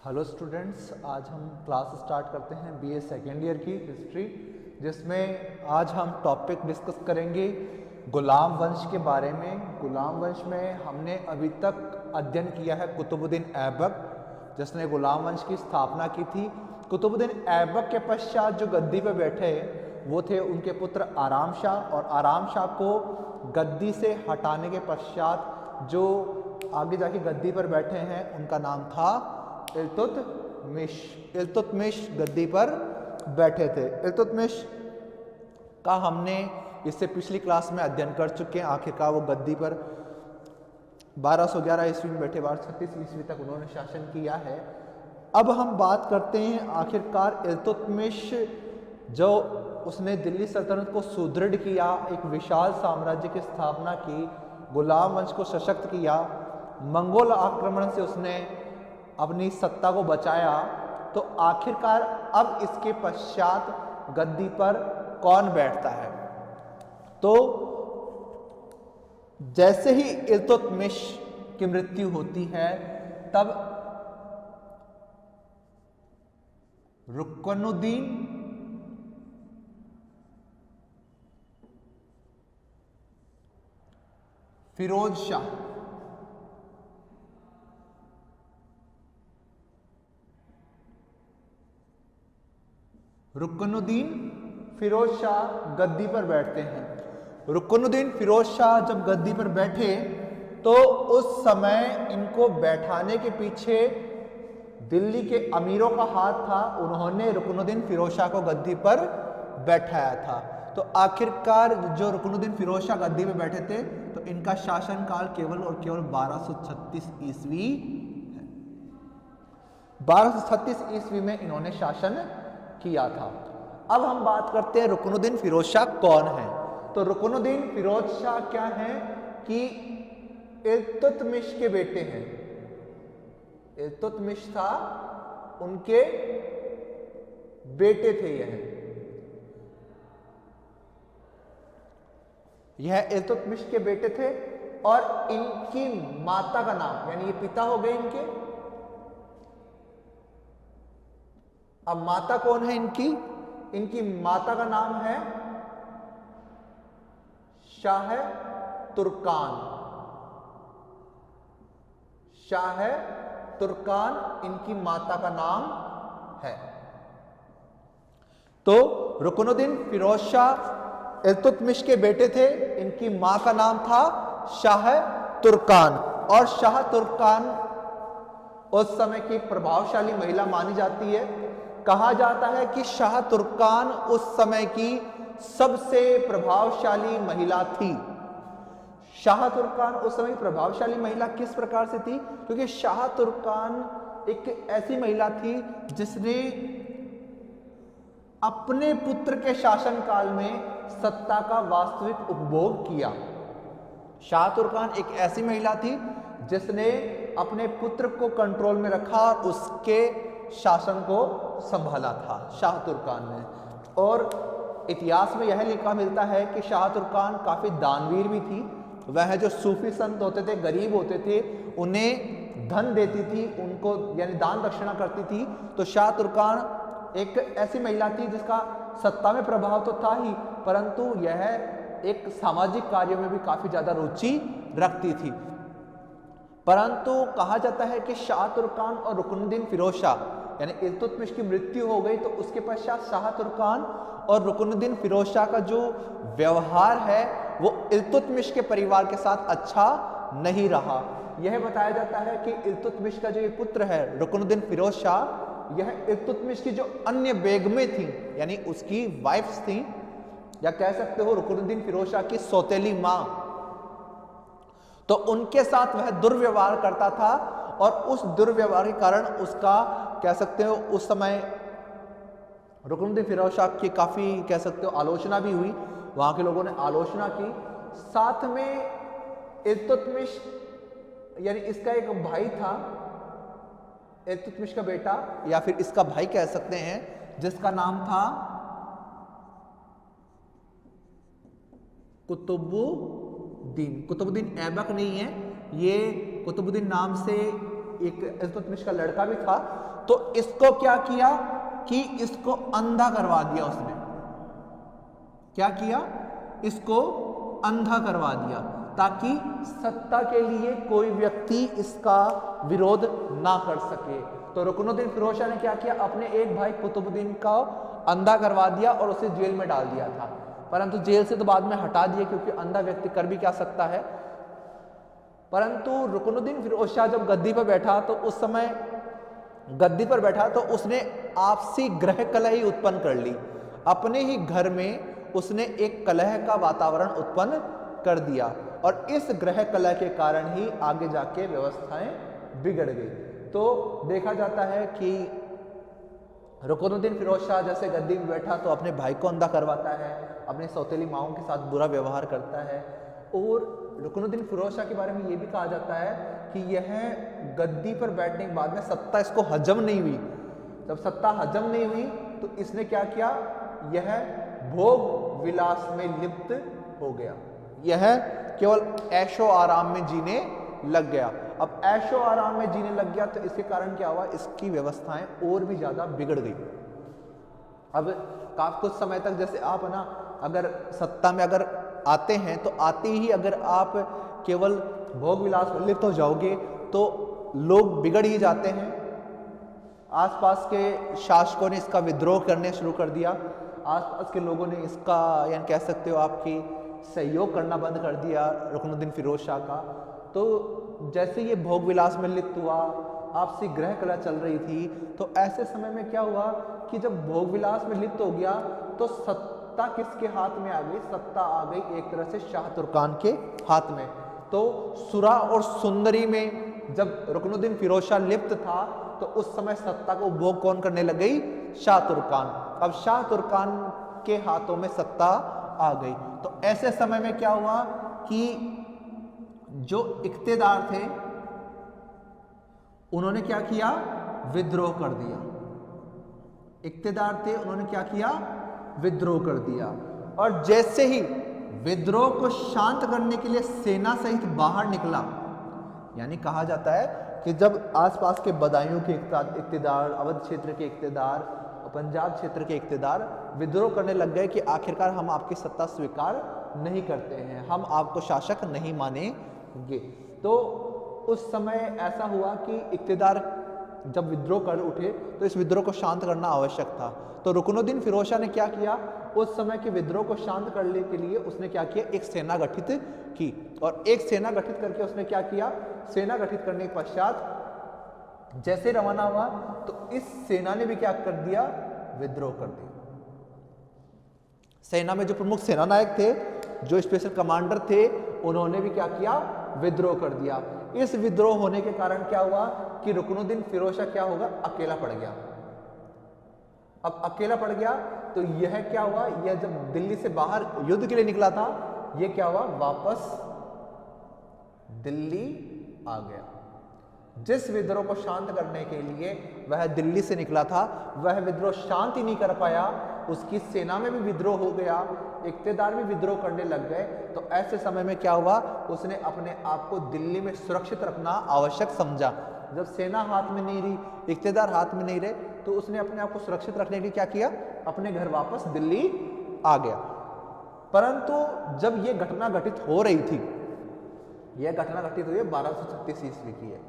Hello students, आज हम class start करते हैं बीए सेकेंड ईयर की हिस्ट्री, जिसमें आज हम टॉपिक डिस्कस करेंगे गुलाम वंश के बारे में। गुलाम वंश में हमने अभी तक अध्ययन किया है कुतुबुद्दीन ऐबक, जिसने गुलाम वंश की स्थापना की थी। कुतुबुद्दीन ऐबक के पश्चात जो गद्दी पर बैठे वो थे उनके पुत्र आराम शाह, और आराम शाह को गद्दी से हटाने के पश्चात जो आगे जाके गद्दी पर बैठे हैं उनका नाम था इल्तुतमिश। इल्तुतमिश गद्दी पर बैठे थे। इल्तुतमिश का हमने इससे पिछली क्लास में अध्ययन कर चुके हैं। आखिरकार वो गद्दी पर 1211 ईस्वी में बैठे, 1236 ईस्वी तक उन्होंने शासन किया है। अब हम बात करते हैं आखिरकार इल्तुतमिश जो उसने दिल्ली सल्तनत को सुदृढ़ किया, एक विशाल साम्राज्य की स्थापना की, गुलाम वंश को सशक्त किया, मंगोल आक्रमण से उसने अपनी सत्ता को बचाया। तो आखिरकार अब इसके पश्चात गद्दी पर कौन बैठता है? तो जैसे ही इल्तुतमिश की मृत्यु होती है तब रुकनुद्दीन फिरोज शाह रुकनुद्दीन फिरोज शाह गद्दी पर बैठते हैं। रुकनुद्दीन फिरोज शाह जब गद्दी पर बैठे तो उस समय इनको बैठाने के पीछे दिल्ली के अमीरों का हाथ था। उन्होंने रुकनुद्दीन फिरोज शाह को गद्दी पर बैठाया था। तो आखिरकार जो रुकनुद्दीन फिरोज शाह गद्दी पर बैठे थे तो इनका शासनकाल केवल और केवल 1236 ईस्वी है। 1236 ईस्वी में इन्होंने शासन किया था। अब हम बात करते हैं रुकनुद्दीन फिरोज शाह कौन है। तो रुकनुद्दीन फिरोज शाह क्या है कि इल्तुतमिश के बेटे हैं। इल्तुतमिश था, उनके बेटे थे। यह इल्तुतमिश के बेटे थे और इनकी माता का नाम, यानी ये पिता हो गए इनके, अब माता कौन है इनकी? इनकी माता का नाम है शाह तुर्कान। शाह तुर्कान इनकी माता का नाम है। तो रुकनुद्दीन फिरोज शाह इल्तुतमिश के बेटे थे। इनकी मां का नाम था शाह तुर्कान, और शाह तुर्कान उस समय की प्रभावशाली महिला मानी जाती है। कहा जाता है कि शाह तुर्कान उस समय की सबसे प्रभावशाली महिला थी। शाह तुर्कान उस समय प्रभावशाली महिला किस प्रकार से थी? क्योंकि शाह तुर्कान एक ऐसी महिला थी जिसने अपने पुत्र के शासनकाल में सत्ता का वास्तविक उपभोग किया। शाह तुर्कान एक ऐसी महिला थी जिसने अपने पुत्र को कंट्रोल में रखा और उसके शासन को संभाला था शाह तुर्कान ने। और इतिहास में यह लिखा मिलता है कि शाह तुर्कान काफी दानवीर भी थी। वह जो सूफी संत होते थे, गरीब होते थे, उन्हें धन देती थी, उनको यानी दान दक्षिणा करती थी। तो शाह तुर्कान एक ऐसी महिला थी जिसका सत्ता में प्रभाव तो था ही, परंतु यह एक सामाजिक कार्यों में भी काफी ज्यादा रुचि रखती थी। परंतु कहा जाता है कि शाह तुर्कान और रुकनुद्दीन फिरोज शाह यानी इल्तुतमिश की मृत्यु हो गई तो उसके पश्चात शाह तुर्कान और रुकनुद्दीन फिरोज शाह का जो व्यवहार है वो इल्तुतमिश के परिवार के साथ अच्छा नहीं रहा। यह बताया जाता है कि इल्तुतमिश का जो ये पुत्र है रुकनुद्दीन फिरोज शाह, यह इल्तुतमिश की जो अन्य बेगमें थी यानी उसकी वाइफ्स थी, या कह सकते हो रुकनुद्दीन फिरोज शाह की सौतेली मां, तो उनके साथ वह दुर्व्यवहार करता था। और उस दुर्व्यवहार के कारण उसका कह सकते हो उस समय रुकनुद्दीन फिरोज शाह की काफी कह सकते हो आलोचना भी हुई। वहां के लोगों ने आलोचना की। साथ में इल्तुतमिश यानी इसका एक भाई था, इल्तुतमिश का बेटा या फिर इसका भाई कह सकते हैं, जिसका नाम था कुतुबुद्दीन। कुतुबुद्दीन ऐबक नहीं है, ये कुतुबुद्दीन नाम से एक इल्तुतमिश का लड़का भी था। तो इसको क्या किया कि इसको अंधा करवा दिया उसने। क्या किया? इसको अंधा करवा दिया ताकि सत्ता के लिए कोई व्यक्ति इसका विरोध ना कर सके। तो रुकनुद्दीन फिरोज शाह ने क्या किया? अपने एक भाई कुतुबुद्दीन का अंधा करवा दिया और उसे जेल में डाल दिया था, परंतु जेल से तो बाद में हटा दिए क्योंकि अंधा व्यक्ति कर भी क्या सकता है। परंतु रुकनुद्दीन फिरोज शाह जब गद्दी पर बैठा तो उस समय गद्दी पर बैठा तो उसने आपसी ग्रह कलह ही उत्पन्न कर ली। अपने ही घर में उसने एक कलह का वातावरण उत्पन्न कर दिया और इस ग्रह कलह के कारण ही आगे जाके व्यवस्थाएं बिगड़ गई। तो देखा जाता है कि रुकनुद्दीन फिरोज शाह जैसे गद्दी में बैठा तो अपने भाई को अंधा करवाता है, अपने सौतेली माओं के साथ बुरा व्यवहार करता है। और रुकनुद्दीन फिरोज शाह के बारे में ये भी कहा जाता है कि यह गद्दी पर बैठने के बाद में सत्ता इसको हजम नहीं हुई। जब सत्ता हजम नहीं हुई तो इसने क्या किया? यह भोग विलास में लिप्त हो गया, यह केवल ऐशो आराम में जीने लग गया। अब ऐशो आराम में जीने लग गया तो इसके कारण क्या हुआ? इसकी व्यवस्थाएं और भी ज्यादा बिगड़ गई। अब काफी कुछ समय तक जैसे आप है ना, अगर सत्ता में अगर आते हैं तो आते ही अगर आप केवल भोग विलास में लिप्त हो जाओगे तो लोग बिगड़ ही जाते हैं। आसपास के शासकों ने इसका विद्रोह करने शुरू कर दिया, आसपास के लोगों ने इसका यानी कह सकते हो आपकी सहयोग करना बंद कर दिया रुकनुद्दीन फिरोज शाह का। तो जैसे ये भोग विलास में लिप्त हुआ, आपसी ग्रह कलह चल रही थी, तो ऐसे समय में क्या हुआ कि जब भोग विलास में लिप्त हो गया तो सत्ता किसके हाथ में आ गई? सत्ता आ गई एक तरह से शाह तुर्कान के हाथ में। तो सुरा और सुंदरी में जब रुकनुद्दीन फिरोज शाह लिप्त था तो उस समय सत्ता को उपभोग कौन करने लग गई? शाह तुर्कान। अब शाह तुर्कान के हाथों में सत्ता आ गई। तो ऐसे समय में क्या हुआ कि जो इख्तियार थे उन्होंने क्या किया? विद्रोह कर दिया। इख्तियार थे, उन्होंने क्या किया? विद्रोह कर दिया। और जैसे ही विद्रोह को शांत करने के लिए सेना सहित बाहर निकला, यानी कहा जाता है कि जब आसपास के बदायूं के इख्तियार, अवध क्षेत्र के इख्तियार, पंजाब क्षेत्र के इख्तियार विद्रोह करने लग गए कि आखिरकार हम आपकी सत्ता स्वीकार नहीं करते हैं, हम आपको शासक नहीं मानेंगे। तो उस समय ऐसा हुआ कि इख्तियार जब विद्रोह कर उठे तो इस विद्रोह को शांत करना आवश्यक था। तो रुकनुद्दीन फिरोज शाह ने क्या किया? उस समय के विद्रोह को शांत करने के लिए उसने क्या किया? एक सेना गठित की। और एक सेना गठित करके उसने क्या किया? सेना गठित करने के पश्चात जैसे रवाना हुआ तो इस सेना ने भी क्या कर दिया? विद्रोह कर दिया। सेना में जो प्रमुख सेना नायक थे, जो स्पेशल कमांडर थे, उन्होंने भी क्या किया? विद्रोह कर दिया। इस विद्रोह होने के कारण क्या हुआ कि रुकनुद्दीन फिरोज शाह क्या होगा? अकेला पड़ गया। अब अकेला पड़ गया तो यह क्या हुआ? यह जब दिल्ली से बाहर युद्ध के लिए निकला था, यह क्या हुआ? वापस दिल्ली आ गया। जिस विद्रोह को शांत करने के लिए वह दिल्ली से निकला था, वह विद्रोह शांत ही नहीं कर पाया, उसकी सेना में भी विद्रोह हो गया, इख्तियार भी विद्रोह करने लग गए। तो ऐसे समय में क्या हुआ? उसने अपने आप को दिल्ली में सुरक्षित रखना आवश्यक समझा। जब सेना हाथ में नहीं रही, इख्तियार हाथ में नहीं रहे, तो उसने अपने आप को सुरक्षित रखने के लिए क्या किया? अपने घर वापस दिल्ली आ गया। परंतु जब यह घटना घटित हो रही थी, यह घटना घटित हुई 1236 ईस्वी की है,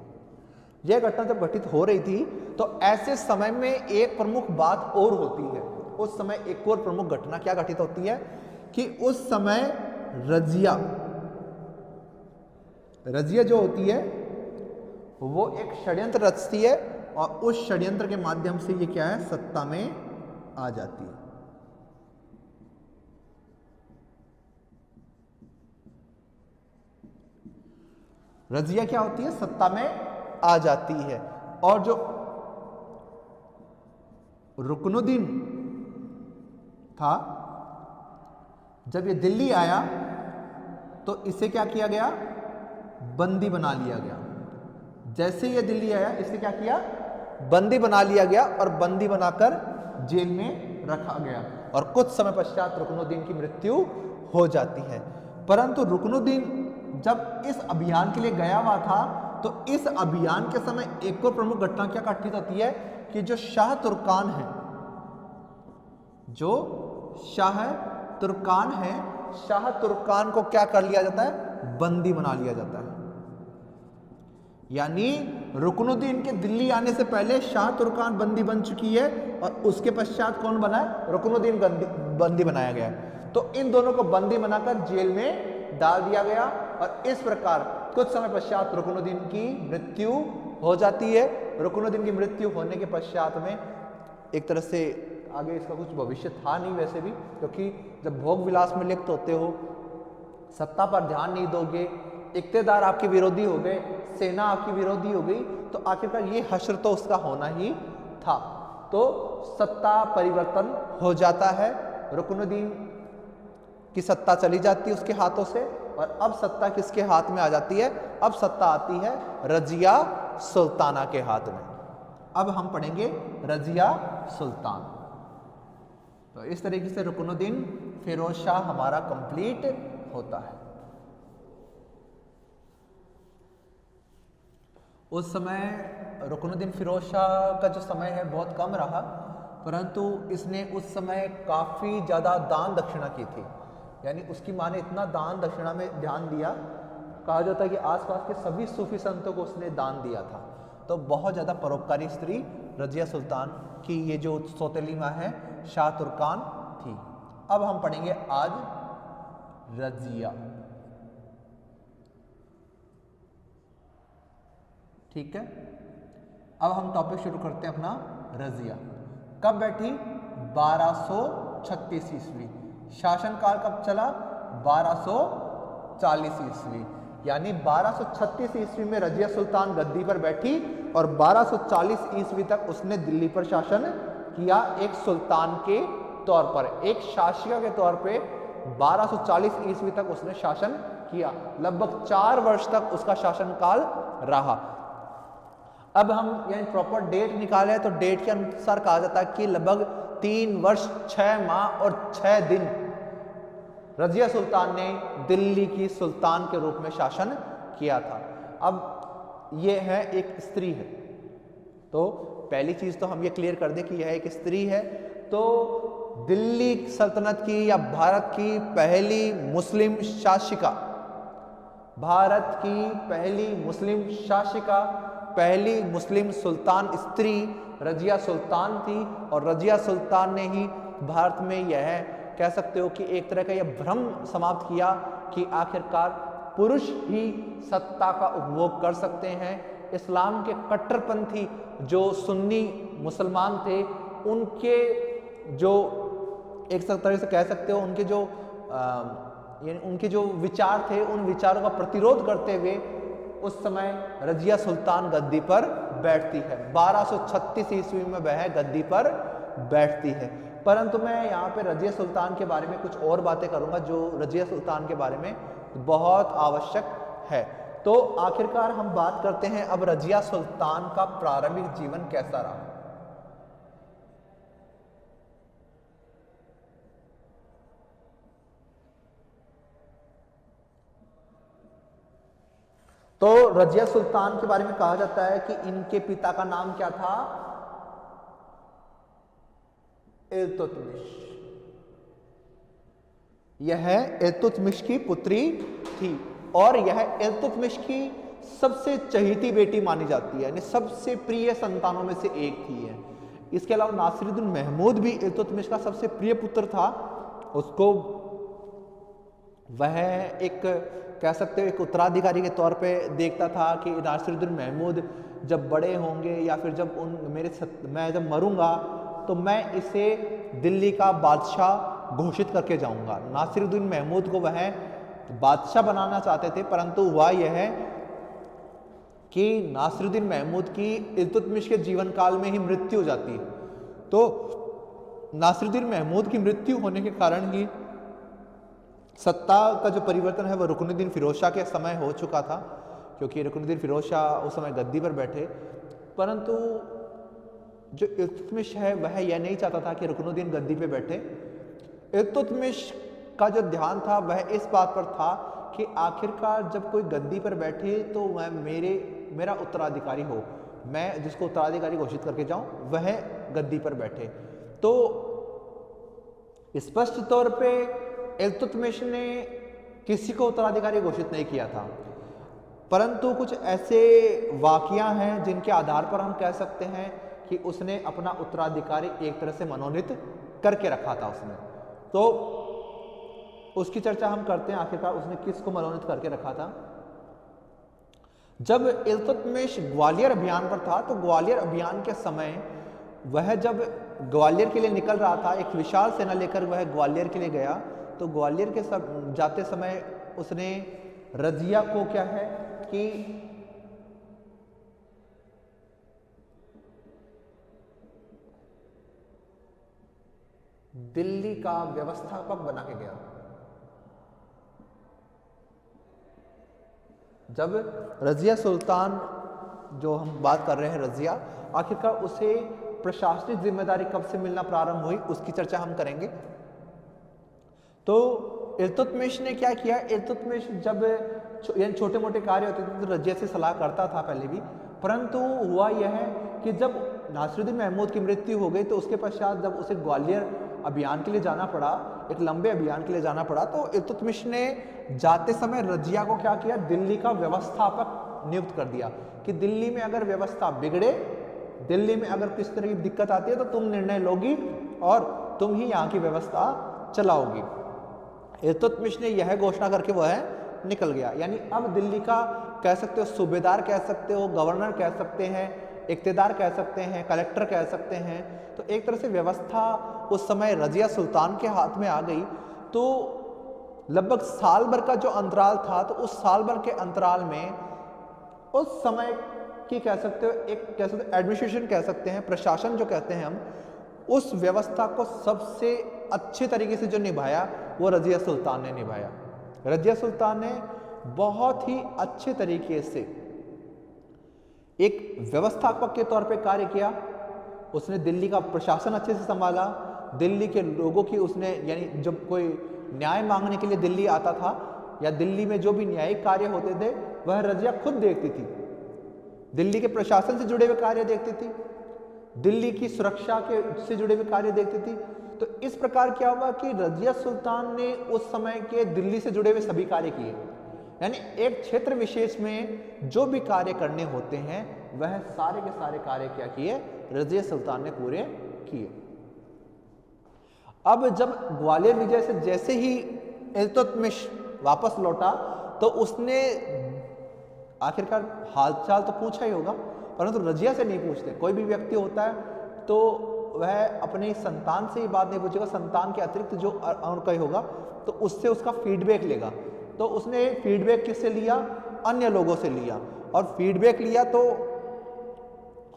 यह घटना जब घटित हो रही थी तो ऐसे समय में एक प्रमुख बात और होती है। उस समय एक और प्रमुख घटना क्या घटित होती है कि उस समय रजिया जो होती है वो एक षड्यंत्र रचती है और उस षड्यंत्र के माध्यम से ये क्या है? सत्ता में आ जाती है। रजिया क्या होती है? सत्ता में आ जाती है। और जो रुकनुद्दीन था, जब ये दिल्ली आया तो इसे क्या किया गया? बंदी बना लिया गया। जैसे ये दिल्ली आया, इसे क्या किया? बंदी बना लिया गया और बंदी बनाकर जेल में रखा गया और कुछ समय पश्चात रुकनुद्दीन की मृत्यु हो जाती है। परंतु रुकनुद्दीन जब इस अभियान के लिए गया हुआ था तो इस अभियान के समय एक और प्रमुख घटना क्या घटित होती है कि जो शाह तुर्कान है, जो शाह तुर्कान है, शाह तुर्कान को क्या कर लिया जाता है, बंदी बना लिया जाता है। यानी रुकनुद्दीन के दिल्ली आने से पहले शाह तुर्कान बंदी बन चुकी है और उसके पश्चात कौन बना है, रुकनुद्दीन बंदी बनाया गया है। तो इन दोनों को बंदी बनाकर जेल में डाल दिया गया और इस प्रकार कुछ समय पश्चात रुकनुद्दीन की मृत्यु हो जाती है। रुकनुद्दीन की मृत्यु होने के पश्चात में एक तरह से आगे इसका कुछ भविष्य था नहीं वैसे भी, क्योंकि जब भोग विलास में लिप्त होते हो, सत्ता पर ध्यान नहीं दोगे, इक्तेदार आपके विरोधी हो गए, सेना आपकी विरोधी हो गई, तो आखिरकार ये हश्र तो उसका होना ही था। तो सत्ता परिवर्तन हो जाता है, रुकनुद्दीन की सत्ता चली जाती है उसके हाथों से और अब सत्ता किसके हाथ में आ जाती है, अब सत्ता आती है रजिया सुल्ताना के हाथ में। अब हम पढ़ेंगे रजिया सुल्तान। तो इस तरीके से रुकनुद्दीन फिरोज शाह हमारा कंप्लीट होता है। उस समय रुकनुद्दीन फिरोज शाह का जो समय है बहुत कम रहा, परंतु इसने उस समय काफ़ी ज़्यादा दान दक्षिणा की थी। यानी उसकी माँ ने इतना दान दक्षिणा में ध्यान दिया, कहा जाता है कि आसपास के सभी सूफी संतों को उसने दान दिया था। तो बहुत ज़्यादा परोपकारी स्त्री रजिया सुल्तान की ये जो सौतेली माँ है शाह तुर्कान थी। अब हम पढ़ेंगे आज रजिया। ठीक है, अब हम टॉपिक शुरू करते हैं अपना। रजिया कब बैठी, 1236 ईस्वी। शासनकाल कब चला, 1240 ईस्वी। यानी 1236 ईस्वी में रजिया सुल्तान गद्दी पर बैठी और 1240 ईस्वी तक उसने दिल्ली पर शासन किया, एक सुल्तान के तौर पर, एक शासिका के तौर पे 1240 ईस्वी तक उसने शासन किया। लगभग 4 वर्ष तक उसका शासनकाल रहा। अब हम यानी प्रॉपर डेट निकाले तो डेट के अनुसार कहा जाता है कि लगभग 3 वर्ष 6 माह और 6 दिन रजिया सुल्तान ने दिल्ली की सुल्तान के रूप में शासन किया था। अब ये है एक स्त्री है, तो पहली चीज तो हम ये क्लियर कर दें कि यह एक स्त्री है। तो दिल्ली सल्तनत की या भारत की पहली मुस्लिम शासिका, भारत की पहली मुस्लिम शासिका, पहली मुस्लिम सुल्तान स्त्री रजिया सुल्तान थी। और रजिया सुल्तान ने ही भारत में यह कह सकते हो कि एक तरह का यह भ्रम समाप्त किया कि आखिरकार पुरुष ही सत्ता का उपभोग कर सकते हैं। इस्लाम के कट्टरपंथी जो सुन्नी मुसलमान थे, उनके जो एक तरह से कह सकते हो उनके जो यानी उनके जो विचार थे, उन विचारों का प्रतिरोध करते हुए उस समय रजिया सुल्तान गद्दी पर बैठती है। 1236 ईस्वी में वह गद्दी पर बैठती है। परंतु मैं यहाँ पे रजिया सुल्तान के बारे में कुछ और बातें करूँगा जो रजिया सुल्तान के बारे में बहुत आवश्यक है। तो आखिरकार हम बात करते हैं अब रजिया सुल्तान का प्रारंभिक जीवन कैसा रहा। तो रजिया सुल्तान के बारे में कहा जाता है कि इनके पिता का नाम क्या था, इल्तुतमिश। यह इल्तुतमिश की पुत्री थी और यह इल्तुतमिश की सबसे चहेती बेटी मानी जाती है, यानी सबसे प्रिय संतानों में से एक थी है। इसके अलावा नासिरुद्दीन महमूद भी इल्तुतमिश का सबसे प्रिय पुत्र था। उसको वह एक कह सकते हो एक उत्तराधिकारी के तौर पे देखता था कि नासिरुद्दीन महमूद जब बड़े होंगे या फिर जब मैं जब मरूंगा तो मैं इसे दिल्ली का बादशाह घोषित करके जाऊंगा। नासिरुद्दीन महमूद को वह बादशाह बनाना चाहते थे, परंतु हुआ यह है कि नासिरुद्दीन महमूद की इल्तुतमिश के जीवन काल में ही मृत्यु हो जाती है। तो नासिरुद्दीन महमूद की मृत्यु होने के कारण ही सत्ता का जो परिवर्तन है वह रुकनुद्दीन फिरोज शाह के समय हो चुका था, क्योंकि रुकनुद्दीन फिरोज शाह उस समय गद्दी पर बैठे। परंतु जो इल्तुतमिश है वह यह नहीं चाहता था कि रुकनुद्दीन गद्दी पे बैठे। इल्तुतमिश का जो ध्यान था वह इस बात पर था कि आखिरकार जब कोई गद्दी पर बैठे तो वह मेरा उत्तराधिकारी हो, मैं जिसको उत्तराधिकारी घोषित करके जाऊं वह गद्दी पर बैठे। तो स्पष्ट तौर पे इल्तुतमिश ने किसी को उत्तराधिकारी घोषित नहीं किया था, परंतु कुछ ऐसे वाकया हैं जिनके आधार पर हम कह सकते हैं कि उसने अपना उत्तराधिकारी एक तरह से मनोनीत करके रखा था उसने। तो उसकी चर्चा हम करते हैं, आखिरकार उसने किसको मनोनीत करके रखा था। जब इल्तुतमिश ग्वालियर अभियान पर था तो ग्वालियर अभियान के समय वह जब ग्वालियर के लिए निकल रहा था, एक विशाल सेना लेकर वह ग्वालियर के लिए गया, तो ग्वालियर के जाते समय उसने रजिया को क्या है कि दिल्ली का व्यवस्थापक बना के गया। जब रजिया सुल्तान, जो हम बात कर रहे हैं रजिया, आखिरकार उसे प्रशासनिक जिम्मेदारी कब से मिलना प्रारंभ हुई उसकी चर्चा हम करेंगे। तो इल्तुतमिश ने क्या किया, इल्तुतमिश जब छोटे मोटे कार्य होते थे तो रजिया से सलाह करता था पहले भी, परंतु हुआ यह है कि जब नासिरुद्दीन महमूद की मृत्यु हो गई तो उसके पश्चात जब उसे ग्वालियर अभियान के लिए जाना पड़ा, एक लंबे अभियान के लिए जाना पड़ा, तो इल्तुतमिश ने जाते समय रजिया को क्या किया, दिल्ली का व्यवस्थापक नियुक्त कर दिया कि दिल्ली में अगर व्यवस्था बिगड़े, दिल्ली में अगर किस तरह की दिक्कत आती है तो तुम निर्णय लोगी और तुम ही यहाँ की व्यवस्था चलाओगी। इल्तुतमिश ने यह घोषणा करके वह निकल गया। यानी अब दिल्ली का कह सकते हो सूबेदार कह सकते हो, गवर्नर कह सकते हैं, इक्तेदार कह सकते हैं, कलेक्टर कह सकते हैं। तो एक तरह से व्यवस्था उस समय रजिया सुल्तान के हाथ में आ गई। तो लगभग साल भर का जो अंतराल था, तो उस साल भर के अंतराल में उस समय की कह सकते हो, एक कह सकते हो एडमिनिस्ट्रेशन कह सकते हैं, प्रशासन जो कहते हैं हम, उस व्यवस्था को सबसे अच्छे तरीके से जो निभाया वो रजिया सुल्तान ने निभाया। रजिया सुल्तान ने बहुत ही अच्छे तरीके से एक व्यवस्थापक के तौर पे कार्य किया। उसने दिल्ली का प्रशासन अच्छे से संभाला, दिल्ली के लोगों की उसने, यानी जब कोई न्याय मांगने के लिए दिल्ली आता था या दिल्ली में जो भी न्यायिक कार्य होते थे वह रजिया खुद देखती थी, दिल्ली के प्रशासन से जुड़े हुए कार्य देखती थी, दिल्ली की सुरक्षा के से जुड़े हुए कार्य देखती थी। तो इस प्रकार क्या हुआ कि रजिया सुल्तान ने उस समय के दिल्ली से जुड़े हुए सभी कार्य किए। यानी एक क्षेत्र विशेष में जो भी कार्य करने होते हैं वह सारे के सारे कार्य क्या किए, रजिया सुल्तान ने पूरे किए। अब जब ग्वालियर विजय से जैसे ही इल्तुतमिश वापस लौटा तो उसने आखिरकार हालचाल तो पूछा ही होगा, परंतु रजिया से नहीं पूछते। कोई भी व्यक्ति होता है तो वह अपनी संतान से ही बात नहीं पूछेगा, संतान के अतिरिक्त जो और कोई होगा तो उससे उसका फीडबैक लेगा। तो उसने फीडबैक किससे लिया, अन्य लोगों से लिया, और फीडबैक लिया तो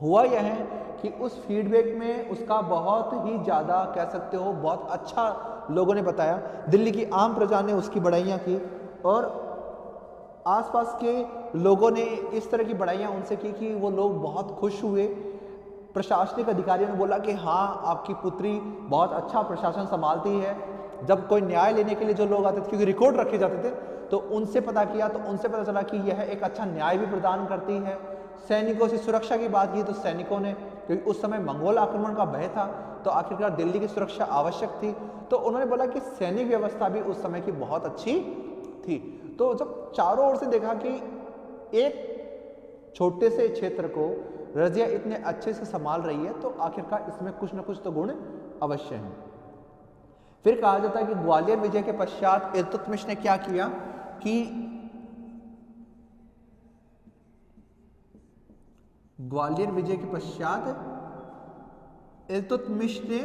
हुआ यह है कि उस फीडबैक में उसका बहुत ही ज़्यादा कह सकते हो बहुत अच्छा लोगों ने बताया। दिल्ली की आम प्रजा ने उसकी बड़ाइयाँ की और आसपास के लोगों ने इस तरह की बड़ाइयाँ उनसे की कि वो लोग बहुत खुश हुए। प्रशासनिक अधिकारियों ने बोला कि हाँ, आपकी पुत्री बहुत अच्छा प्रशासन संभालती है। जब कोई न्याय लेने के लिए जो लोग आते थे, क्योंकि रिकॉर्ड रखे जाते थे, तो उनसे पता किया तो उनसे पता चला कि यह एक अच्छा न्याय भी प्रदान करती है। सैनिकों से सुरक्षा की बात की तो सैनिकों ने, क्योंकि उस समय मंगोल आक्रमण का भय था तो आखिरकार दिल्ली की सुरक्षा आवश्यक थी, तो उन्होंने बोला कि सैनिक व्यवस्था भी उस समय की बहुत अच्छी थी। तो जब चारों ओर से देखा कि एक छोटे से क्षेत्र को रजिया इतने अच्छे से संभाल रही है, तो आखिरकार इसमें कुछ न कुछ तो गुण अवश्य हैं। फिर कहा जाता है कि ग्वालियर विजय के पश्चात इल्तुतमिश ने क्या किया कि ग्वालियर विजय के पश्चात इल्तुतमिश ने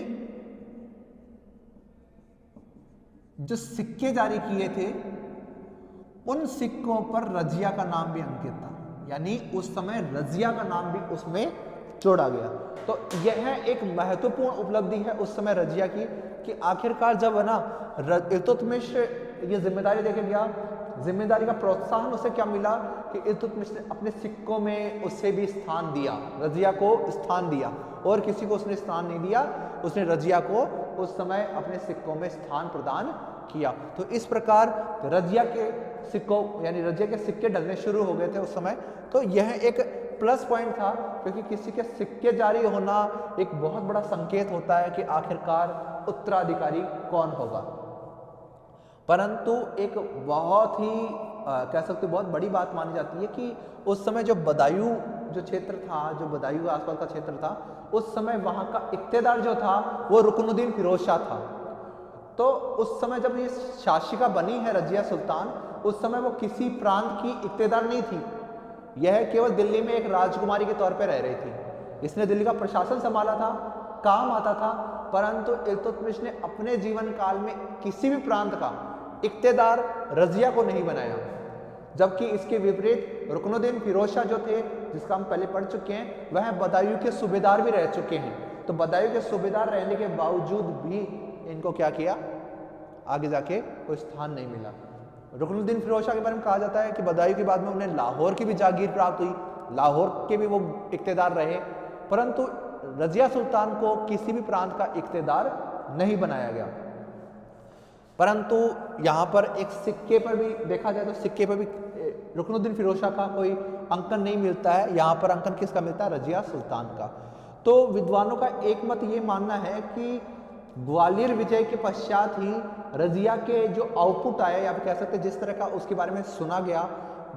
जो सिक्के जारी किए थे उन सिक्कों पर रजिया का नाम भी अंकित था, यानी उस समय रजिया का नाम भी उसमें जोड़ा गया। तो यह एक महत्वपूर्ण उपलब्धि है उस समय रजिया की कि आखिरकार जब है ना इल्तुतमिश ये जिम्मेदारी देके गया, जिम्मेदारी का प्रोत्साहन उसे क्या मिला कि इल्तुतमिश ने अपने सिक्कों में उसे भी स्थान दिया, रजिया को स्थान दिया, और किसी को उसने स्थान नहीं दिया, उसने रजिया को उस समय अपने सिक्कों में स्थान प्रदान किया। तो इस प्रकार रजिया के सिक्कों यानी रजिया के सिक्के डलने शुरू हो गए थे उस समय। तो यह एक प्लस पॉइंट था, क्योंकि किसी के सिक्के जारी होना एक बहुत बड़ा संकेत होता है कि आखिरकार उत्तराधिकारी कौन होगा। परंतु एक बहुत ही कह सकते बहुत बड़ी बात मानी जाती है कि उस समय जो बदायूं जो क्षेत्र था, जो बदायूं आसपास का क्षेत्र था, उस समय वहां का इक्तेदार जो था वो रुकनुद्दीन फिरोज शाह था। तो उस समय जब ये शासिका बनी है रजिया सुल्तान, उस समय वो किसी प्रांत की इक्तेदार नहीं थी, यह केवल दिल्ली में एक राजकुमारी के तौर पर रह रही थी। इसने दिल्ली का प्रशासन संभाला था, काम आता था, परंतु इल्तुतमिश ने अपने जीवन काल में किसी भी प्रांत का इक्तेदार रजिया को नहीं बनाया। जबकि इसके विपरीत रुकनुद्दीन फिरोज शाह जो थे, जिसका हम पहले पढ़ चुके हैं, वह बदायूं के सूबेदार भी रह चुके हैं। तो बदायूं के सूबेदार रहने के बावजूद भी इनको क्या किया, आगे जाके कोई स्थान नहीं मिला। रुकनुद्दीन फिरोज शाह के बारे में कहा जाता है कि बदायूं के बाद में उन्हें लाहौर की भी जागीर प्राप्त हुई, लाहौर के भी वो इक्तेदार रहे, परंतु रजिया सुल्तान को किसी भी प्रांत का इक्तेदार नहीं बनाया गया। परंतु यहाँ पर एक सिक्के पर भी देखा जाए तो सिक्के पर भी रुकनुद्दीन फिरोज शाह का कोई अंकन नहीं मिलता है। यहाँ पर अंकन किसका मिलता है, रजिया सुल्तान का। तो विद्वानों का एक मत ये मानना है कि ग्वालियर विजय के पश्चात ही रजिया के जो आउटपुट आया, या फिर कह सकते जिस तरह का उसके बारे में सुना गया,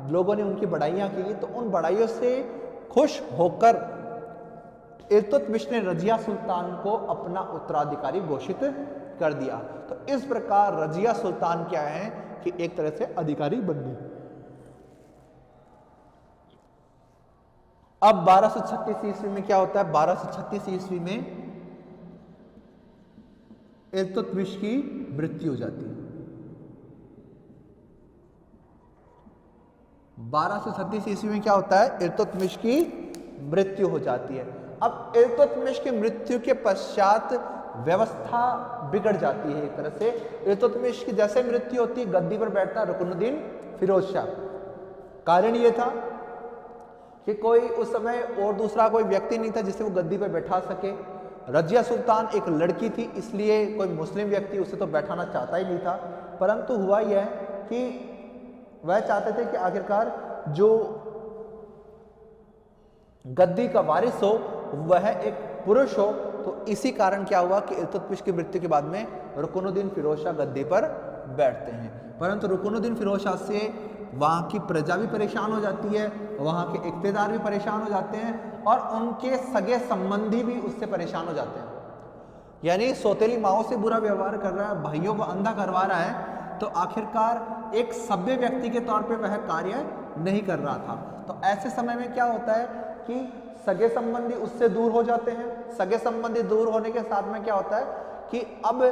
लोगों ने उनकी बढ़ाइयाँ की, तो उन बढ़ाइयों से खुश होकर इल्तुतमिश ने रजिया सुल्तान को अपना उत्तराधिकारी घोषित कर दिया। तो इस प्रकार रजिया सुल्तान क्या है कि एक तरह से अधिकारी बन गई। अब 1236 ईस्वी में क्या होता है, 1236 ईस्वी में इल्तुतमिश की मृत्यु हो जाती है। 1236 ईस्वी में क्या होता है, इल्तुतमिश की मृत्यु हो जाती है। अब इल्तुतमिश की मृत्यु के पश्चात व्यवस्था बिगड़ जाती है एक तरह से। इल्तुतमिश की जैसे मृत्यु होती है, गद्दी पर बैठता रुकनुद्दीन फिरोज शाह। कारण ये था कि कोई उस समय और दूसरा कोई व्यक्ति नहीं था जिसे वो गद्दी पर बैठा सके। रजिया सुल्तान एक लड़की थी, इसलिए कोई मुस्लिम व्यक्ति उसे तो बैठाना चाहता ही नहीं था। परंतु हुआ यह कि वह चाहते थे कि आखिरकार जो गद्दी का वारिस हो वह एक पुरुष हो। तो इसी कारण क्या हुआ कि इल्तुतमिश की मृत्यु के बाद में रुकनुद्दीन फिरोज शाह गद्दी पर बैठते हैं। परंतु रुकनुद्दीन फिरोज शाह से वहाँ की प्रजा भी परेशान हो जाती है, वहाँ के इक्तेदार भी परेशान हो जाते हैं, और उनके सगे संबंधी भी उससे परेशान हो जाते हैं। यानी सौतेली माओ से बुरा व्यवहार कर रहा है, भाइयों को अंधा करवा रहा है, तो आखिरकार एक सभ्य व्यक्ति के तौर पे वह कार्य नहीं कर रहा था। तो ऐसे समय में क्या होता है कि सगे संबंधी उससे दूर हो जाते हैं। सगे संबंधी दूर होने के साथ में क्या होता है कि अब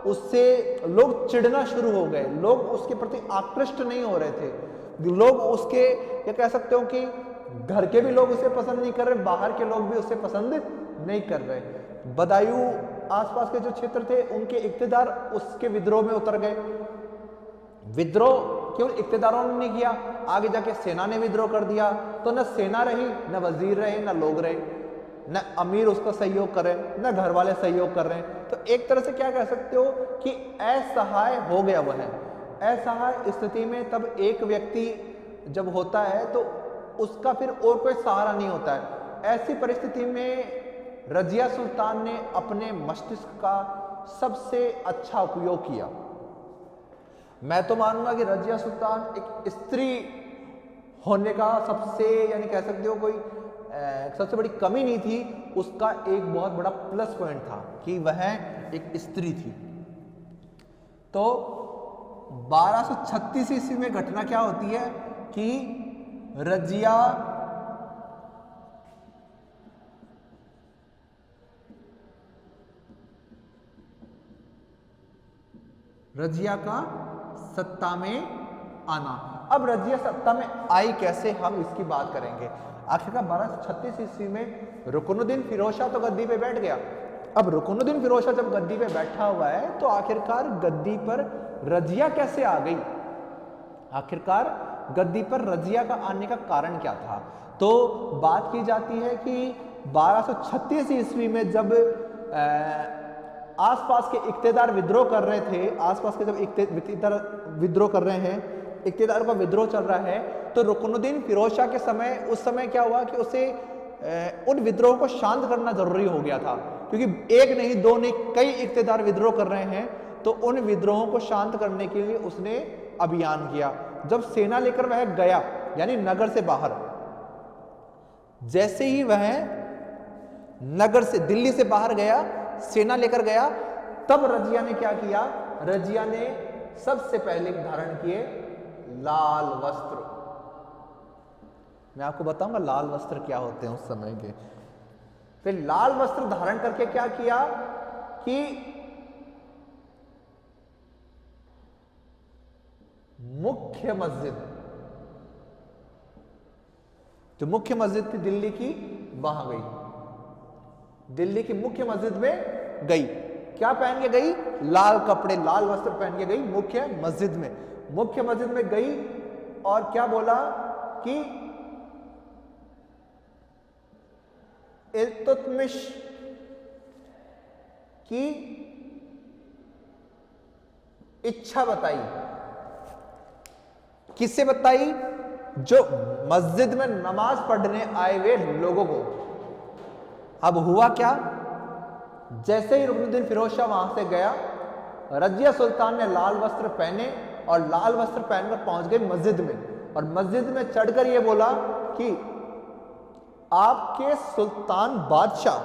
उससे लोग चिढ़ना शुरू हो गए, लोग उसके प्रति आकृष्ट नहीं हो रहे थे। लोग उसके, ये कह सकते हो कि घर के भी लोग उसे पसंद नहीं कर रहे, बाहर के लोग भी उसे पसंद नहीं कर रहे। बदायूं आसपास के जो क्षेत्र थे उनके इक्तेदार उसके विद्रोह में उतर गए। विद्रोह केवल इक्तेदारों ने नहीं किया, आगे जाके सेना ने विद्रोह कर दिया। तो न सेना रही, न वजीर रहे, न लोग रहे, न अमीर उसका सहयोग कर रहे, न घर वाले सहयोग कर रहे हैं। तो एक तरह से क्या कह सकते हो कि असहाय हो गया वह है। असहाय स्थिति में तब एक व्यक्ति जब होता है तो उसका फिर और कोई सहारा नहीं होता है। ऐसी परिस्थिति में रजिया सुल्तान ने अपने मस्तिष्क का सबसे अच्छा उपयोग किया। मैं तो मानूंगा कि रजिया सुल्तान एक स्त्री होने का सबसे, यानी कह सकते हो कोई सबसे बड़ी कमी नहीं थी, उसका एक बहुत बड़ा प्लस पॉइंट था कि वह एक स्त्री थी। तो 1236 ईस्वी में घटना क्या होती है कि रजिया का सत्ता में आना। अब रजिया सत्ता में आई कैसे, हम इसकी बात करेंगे। आखिरकार 1236 ईस्वी में रुकनुद्दीन फिरोज शाह तो गद्दी पे बैठ गया। अब रुकनुद्दीन फिरोज शाह जब गद्दी पे बैठा हुआ है तो आखिरकार गद्दी पर रजिया कैसे आ गई, आखिरकार गद्दी पर रजिया का आने का कारण क्या था। तो बात की जाती है कि 1236 ईस्वी में जब आसपास के इक्तेदार विद्रोह कर रहे थे, आसपास के जब इक्तेदार विद्रोह कर रहे हैं इक्तिदार का विद्रोह चल रहा है, तो रुकनुद्दीन फिरोज शाह के समय, उस समय क्या हुआ कि उसे उन विद्रोह को शांत करना जरूरी हो गया था, क्योंकि एक नहीं, दो नहीं, कई इक्तिदार विद्रोह कर रहे हैं। तो उन विद्रोहों को शांत करने के लिए उसने अभियान किया। जब सेना लेकर वह गया, यानी नगर से बाहर, जैसे ही वह नगर से, दिल्ली से बाहर गया, सेना लेकर गया, तब रजिया ने क्या किया? रजिया ने सबसे पहले धारण किए लाल वस्त्र। मैं आपको बताऊंगा लाल वस्त्र क्या होते हैं उस समय के। फिर लाल वस्त्र धारण करके क्या किया कि मुख्य मस्जिद, जो मुख्य मस्जिद थी दिल्ली की, वहां गई। दिल्ली की मुख्य मस्जिद में गई। क्या पहन के गई? लाल कपड़े, लाल वस्त्र पहन के गई मुख्य मस्जिद में। मुख्य मस्जिद में गई और क्या बोला कि इल्तुतमिश की इच्छा बताई। किससे बताई? जो मस्जिद में नमाज पढ़ने आए हुए लोगों को। अब हुआ क्या? जैसे ही रुकनुद्दीन फिरोज शाह वहां से गया, रजिया सुल्तान ने लाल वस्त्र पहने और लाल वस्त्र पहनकर पहुंच गए मस्जिद में, और मस्जिद में चढ़कर यह बोला कि आपके सुल्तान बादशाह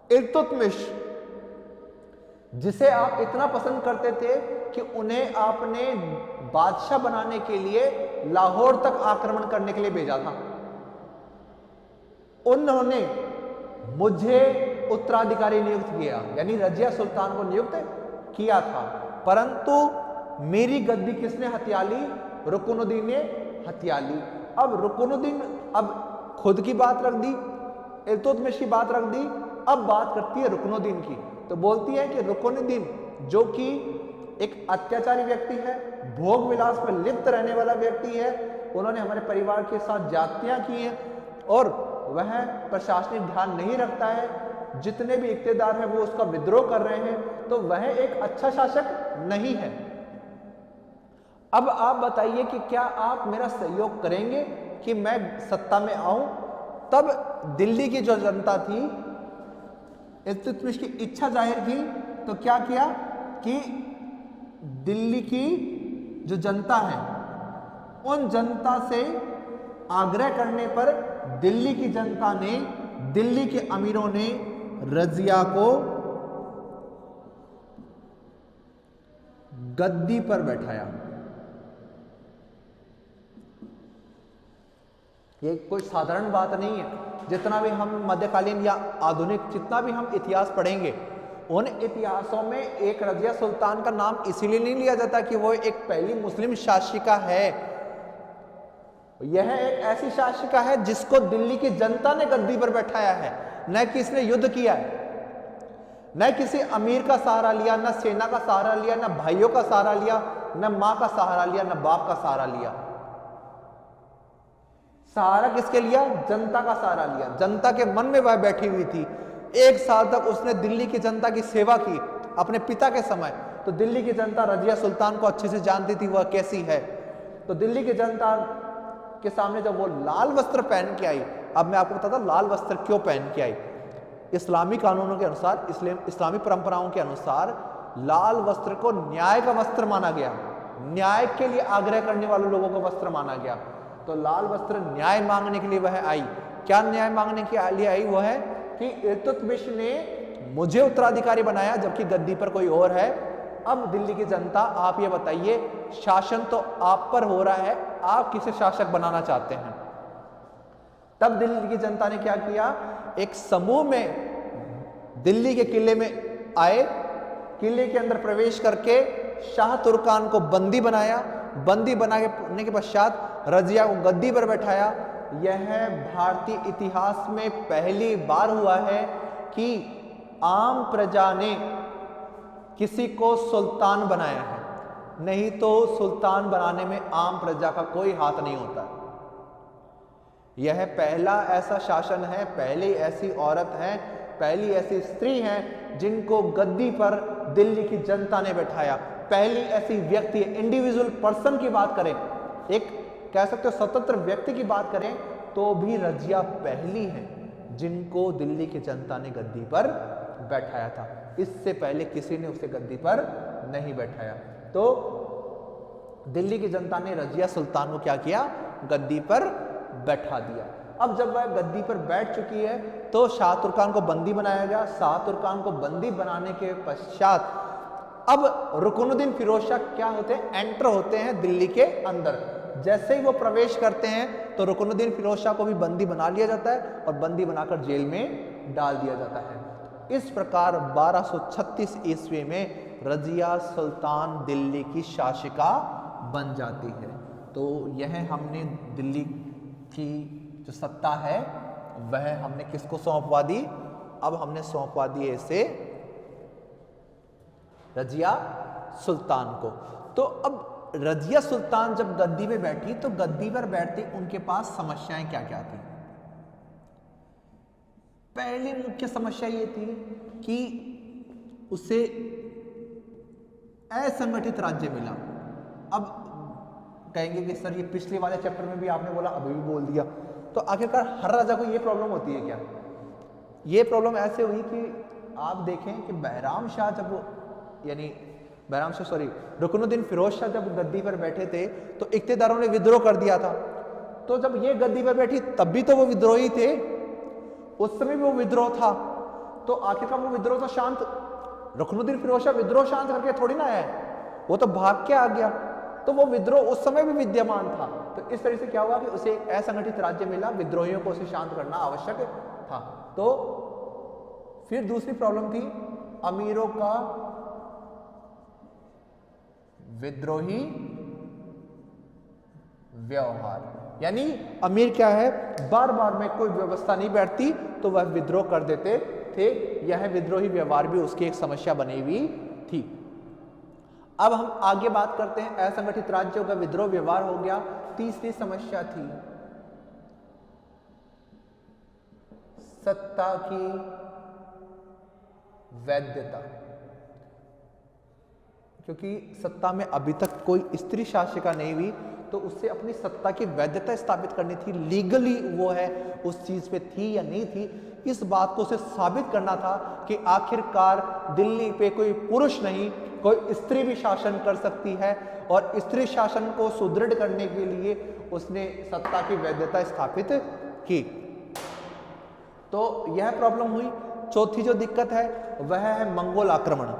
इल्तुतमिश, जिसे आप इतना पसंद करते थे कि उन्हें आपने बादशाह बनाने के लिए लाहौर तक आक्रमण करने के लिए भेजा था, उन्होंने मुझे उत्तराधिकारी नियुक्त किया, यानी रजिया सुल्तान को नियुक्त किया था। परंतु मेरी गद्दी किसने हथिया ली? रुकनुद्दीन ने हथिया ली। अब रुकनुद्दीन अब खुद की बात रख दी, इल्तुतमिश की बात रख दी, अब बात करती है रुकनुद्दीन की। तो बोलती है कि रुकनुद्दीन, जो कि एक अत्याचारी व्यक्ति है, भोग विलास में लिप्त रहने वाला व्यक्ति है, उन्होंने हमारे परिवार के साथ जातियां की हैं और वह प्रशासनिक ध्यान नहीं रखता है, जितने भी इक्तिदार हैं वो उसका विद्रोह कर रहे हैं, तो वह एक अच्छा शासक नहीं है। अब आप बताइए कि क्या आप मेरा सहयोग करेंगे कि मैं सत्ता में आऊं? तब दिल्ली की जो जनता थी, इल्तुतमिश की इच्छा जाहिर की, तो क्या किया कि दिल्ली की जो जनता है, उन जनता से आग्रह करने पर दिल्ली की जनता ने, दिल्ली के अमीरों ने रजिया को गद्दी पर बैठाया। ये कोई साधारण बात नहीं है। जितना भी हम मध्यकालीन या आधुनिक, जितना भी हम इतिहास पढ़ेंगे, उन इतिहासों में एक रजिया सुल्तान का नाम इसीलिए नहीं लिया जाता कि वो एक पहली मुस्लिम शासिका है। यह एक ऐसी शासिका है जिसको दिल्ली की जनता ने गद्दी पर बैठाया है, न कि इसने युद्ध किया है, न किसी अमीर का सहारा लिया, न सेना का सहारा लिया, न भाइयों का सहारा लिया, न मां का सहारा लिया, न बाप का सहारा लिया। सहारा किसके लिया? जनता का सहारा लिया। जनता के मन में वह बैठी हुई थी। 1 साल तक उसने दिल्ली की जनता की सेवा की अपने पिता के समय। तो दिल्ली की जनता रजिया सुल्तान को अच्छे से जानती थी वह कैसी है। तो दिल्ली की जनता के सामने जब वो लाल वस्त्र पहन के आई, अब मैं आपको बताता हूं लाल वस्त्र क्यों पहन के आई। इस्लामी कानूनों के अनुसार, इस्लामी परंपराओं के अनुसार लाल वस्त्र को न्याय का वस्त्र माना गया, न्याय के लिए आग्रह करने वाले लोगों का वस्त्र माना गया। तो लाल वस्त्र न्याय मांगने के लिए वह आई। क्या न्याय मांगने के लिए आई? वो है कि इल्तुतमिश ने मुझे उत्तराधिकारी बनाया जबकि गद्दी पर कोई और है। अब दिल्ली की जनता, आप ये बताइए, शासन तो आप पर हो रहा है, आप किसे शासक बनाना चाहते हैं? तब दिल्ली की जनता ने क्या किया? एक समूह में दिल्ली के किले में आए, किले के अंदर प्रवेश करके शाह तुर्कान को बंदी बनाया। बंदी बनाने के पश्चात रजिया को गद्दी पर बैठाया। यह भारतीय इतिहास में पहली बार हुआ है कि आम प्रजा ने किसी को सुल्तान बनाया है, नहीं तो सुल्तान बनाने में आम प्रजा का कोई हाथ नहीं होता। यह पहला ऐसा शासन है, पहली ऐसी औरत है, पहली ऐसी स्त्री है जिनको गद्दी पर दिल्ली की जनता ने बैठाया। पहली ऐसी व्यक्ति, इंडिविजुअल पर्सन की बात करें, एक कह सकते हो स्वतंत्र व्यक्ति की बात करें, तो भी रजिया पहली है जिनको दिल्ली की जनता ने गद्दी पर बैठाया था। इससे पहले किसी ने उसे गद्दी पर नहीं बैठाया। तो दिल्ली की जनता ने रजिया सुल्तान को क्या किया, गद्दी पर बैठा दिया। अब जब वह गद्दी पर बैठ चुकी है तो शाह तुर्कान को बंदी बनाया गया। शाह तुर्कान को बंदी बनाने के पश्चात अब रुकनुद्दीन फिरोज शाह क्या होते हैं, एंटर होते हैं दिल्ली के अंदर। जैसे ही वो प्रवेश करते हैं तो रुकनुद्दीन फिरोज शाह को भी बंदी बना लिया जाता है और बंदी बनाकर जेल में डाल दिया जाता है। इस प्रकार 1236 ईस्वी में रजिया सुल्तान दिल्ली की शासिका बन जाती है। तो यह हमने दिल्ली की जो सत्ता है वह हमने किसको सौंपवा दी, अब हमने सौंपवा दी इसे रजिया सुल्तान को। तो अब रजिया सुल्तान जब गद्दी पे बैठी तो गद्दी पर बैठते उनके पास समस्याएं क्या क्या थी। पहली मुख्य समस्या ये थी कि उसे असंगठित राज्य मिला। अब कहेंगे कि सर ये पिछले वाले चैप्टर में भी आपने बोला, अभी भी बोल दिया, तो आखिरकार हर राजा को ये प्रॉब्लम होती है क्या? ये प्रॉब्लम ऐसे हुई कि आप देखें कि बहराम शाह रुकनुद्दीन फिरोज शाह जब गद्दी पर बैठे थे तो इख्तियारों ने विद्रोह कर दिया था। तो जब ये गद्दी पर बैठी तब भी तो वो विद्रोही थे, उस समय भी वो विद्रोह था। तो आखिरकार वो विद्रोह तो शांत, रुकनुद्दीन फिरोज शाह विद्रोह शांत करके थोड़ी ना आया, वो तो भाग के आ गया। तो वो विद्रोह उस समय भी विद्यमान था। तो इस तरह से क्या हुआ कि उसे एक असंगठित राज्य मिला, विद्रोहियों को उसे शांत करना आवश्यक था। तो फिर दूसरी प्रॉब्लम थी अमीरों का विद्रोही व्यवहार, यानी अमीर क्या है, बार बार में कोई व्यवस्था नहीं बैठती तो वह विद्रोह कर देते थे। यह विद्रोही व्यवहार भी उसकी एक समस्या बनी हुई थी। अब हम आगे बात करते हैं, असंगठित राज्यों का विद्रोह व्यवहार हो गया। तीसरी समस्या थी सत्ता की वैधता, क्योंकि सत्ता में अभी तक कोई स्त्री शासिका नहीं हुई तो उससे अपनी सत्ता की वैधता स्थापित करनी थी। लीगली वो है उस चीज पे थी या नहीं थी, इस बात को उसे साबित करना था कि आखिरकार दिल्ली पे कोई पुरुष नहीं, कोई स्त्री भी शासन कर सकती है। और स्त्री शासन को सुदृढ़ करने के लिए उसने सत्ता की वैधता स्थापित की। तो यह प्रॉब्लम हुई। चौथी जो दिक्कत है वह है मंगोल आक्रमण।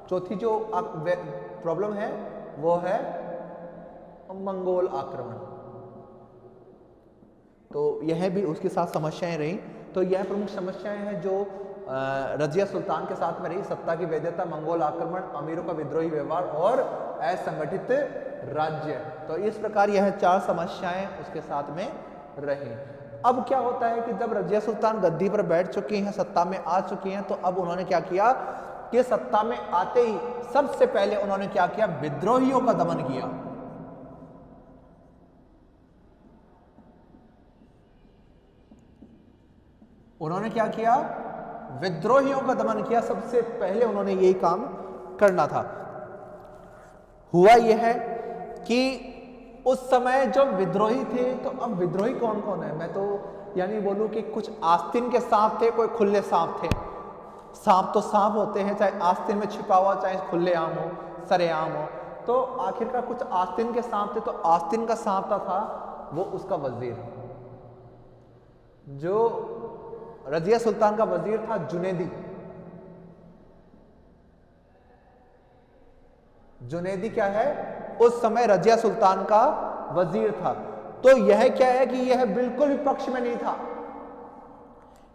चौथी जो प्रॉब्लम है वो है मंगोल आक्रमण। तो यह भी उसके साथ समस्याएं रही। तो यह प्रमुख समस्याएं हैं जो रजिया सुल्तान के साथ में रही, सत्ता की वैधता, मंगोल आक्रमण, अमीरों का विद्रोही व्यवहार और असंगठित राज्य। तो इस प्रकार यह चार समस्याएं उसके साथ में रही। अब क्या होता है कि जब रजिया सुल्तान गद्दी पर बैठ चुकी हैं, सत्ता में आ चुकी हैं, तो अब उन्होंने क्या किया कि सत्ता में आते ही सबसे पहले उन्होंने क्या किया, विद्रोहियों का दमन किया। उन्होंने क्या किया, विद्रोहियों का दमन किया। सबसे पहले उन्होंने यही काम करना था। हुआ यह है कि उस समय जो विद्रोही थे, तो अब विद्रोही कौन कौन है, मैं तो यानी बोलूं कि कुछ आस्तीन के सांप थे, कोई खुले सांप थे। सांप तो सांप होते हैं, चाहे आस्तीन में छिपा हुआ, चाहे खुले आम हो, सरेआम हो। तो आखिरकार कुछ आस्तीन के सांप थे। तो आस्तीन का सांप था वो उसका वजीर, जो रजिया सुल्तान का वजीर था जुनैदी। जुनैदी क्या है, उस समय रजिया सुल्तान का वजीर था। तो यह क्या है कि यह बिल्कुल भी पक्ष में नहीं था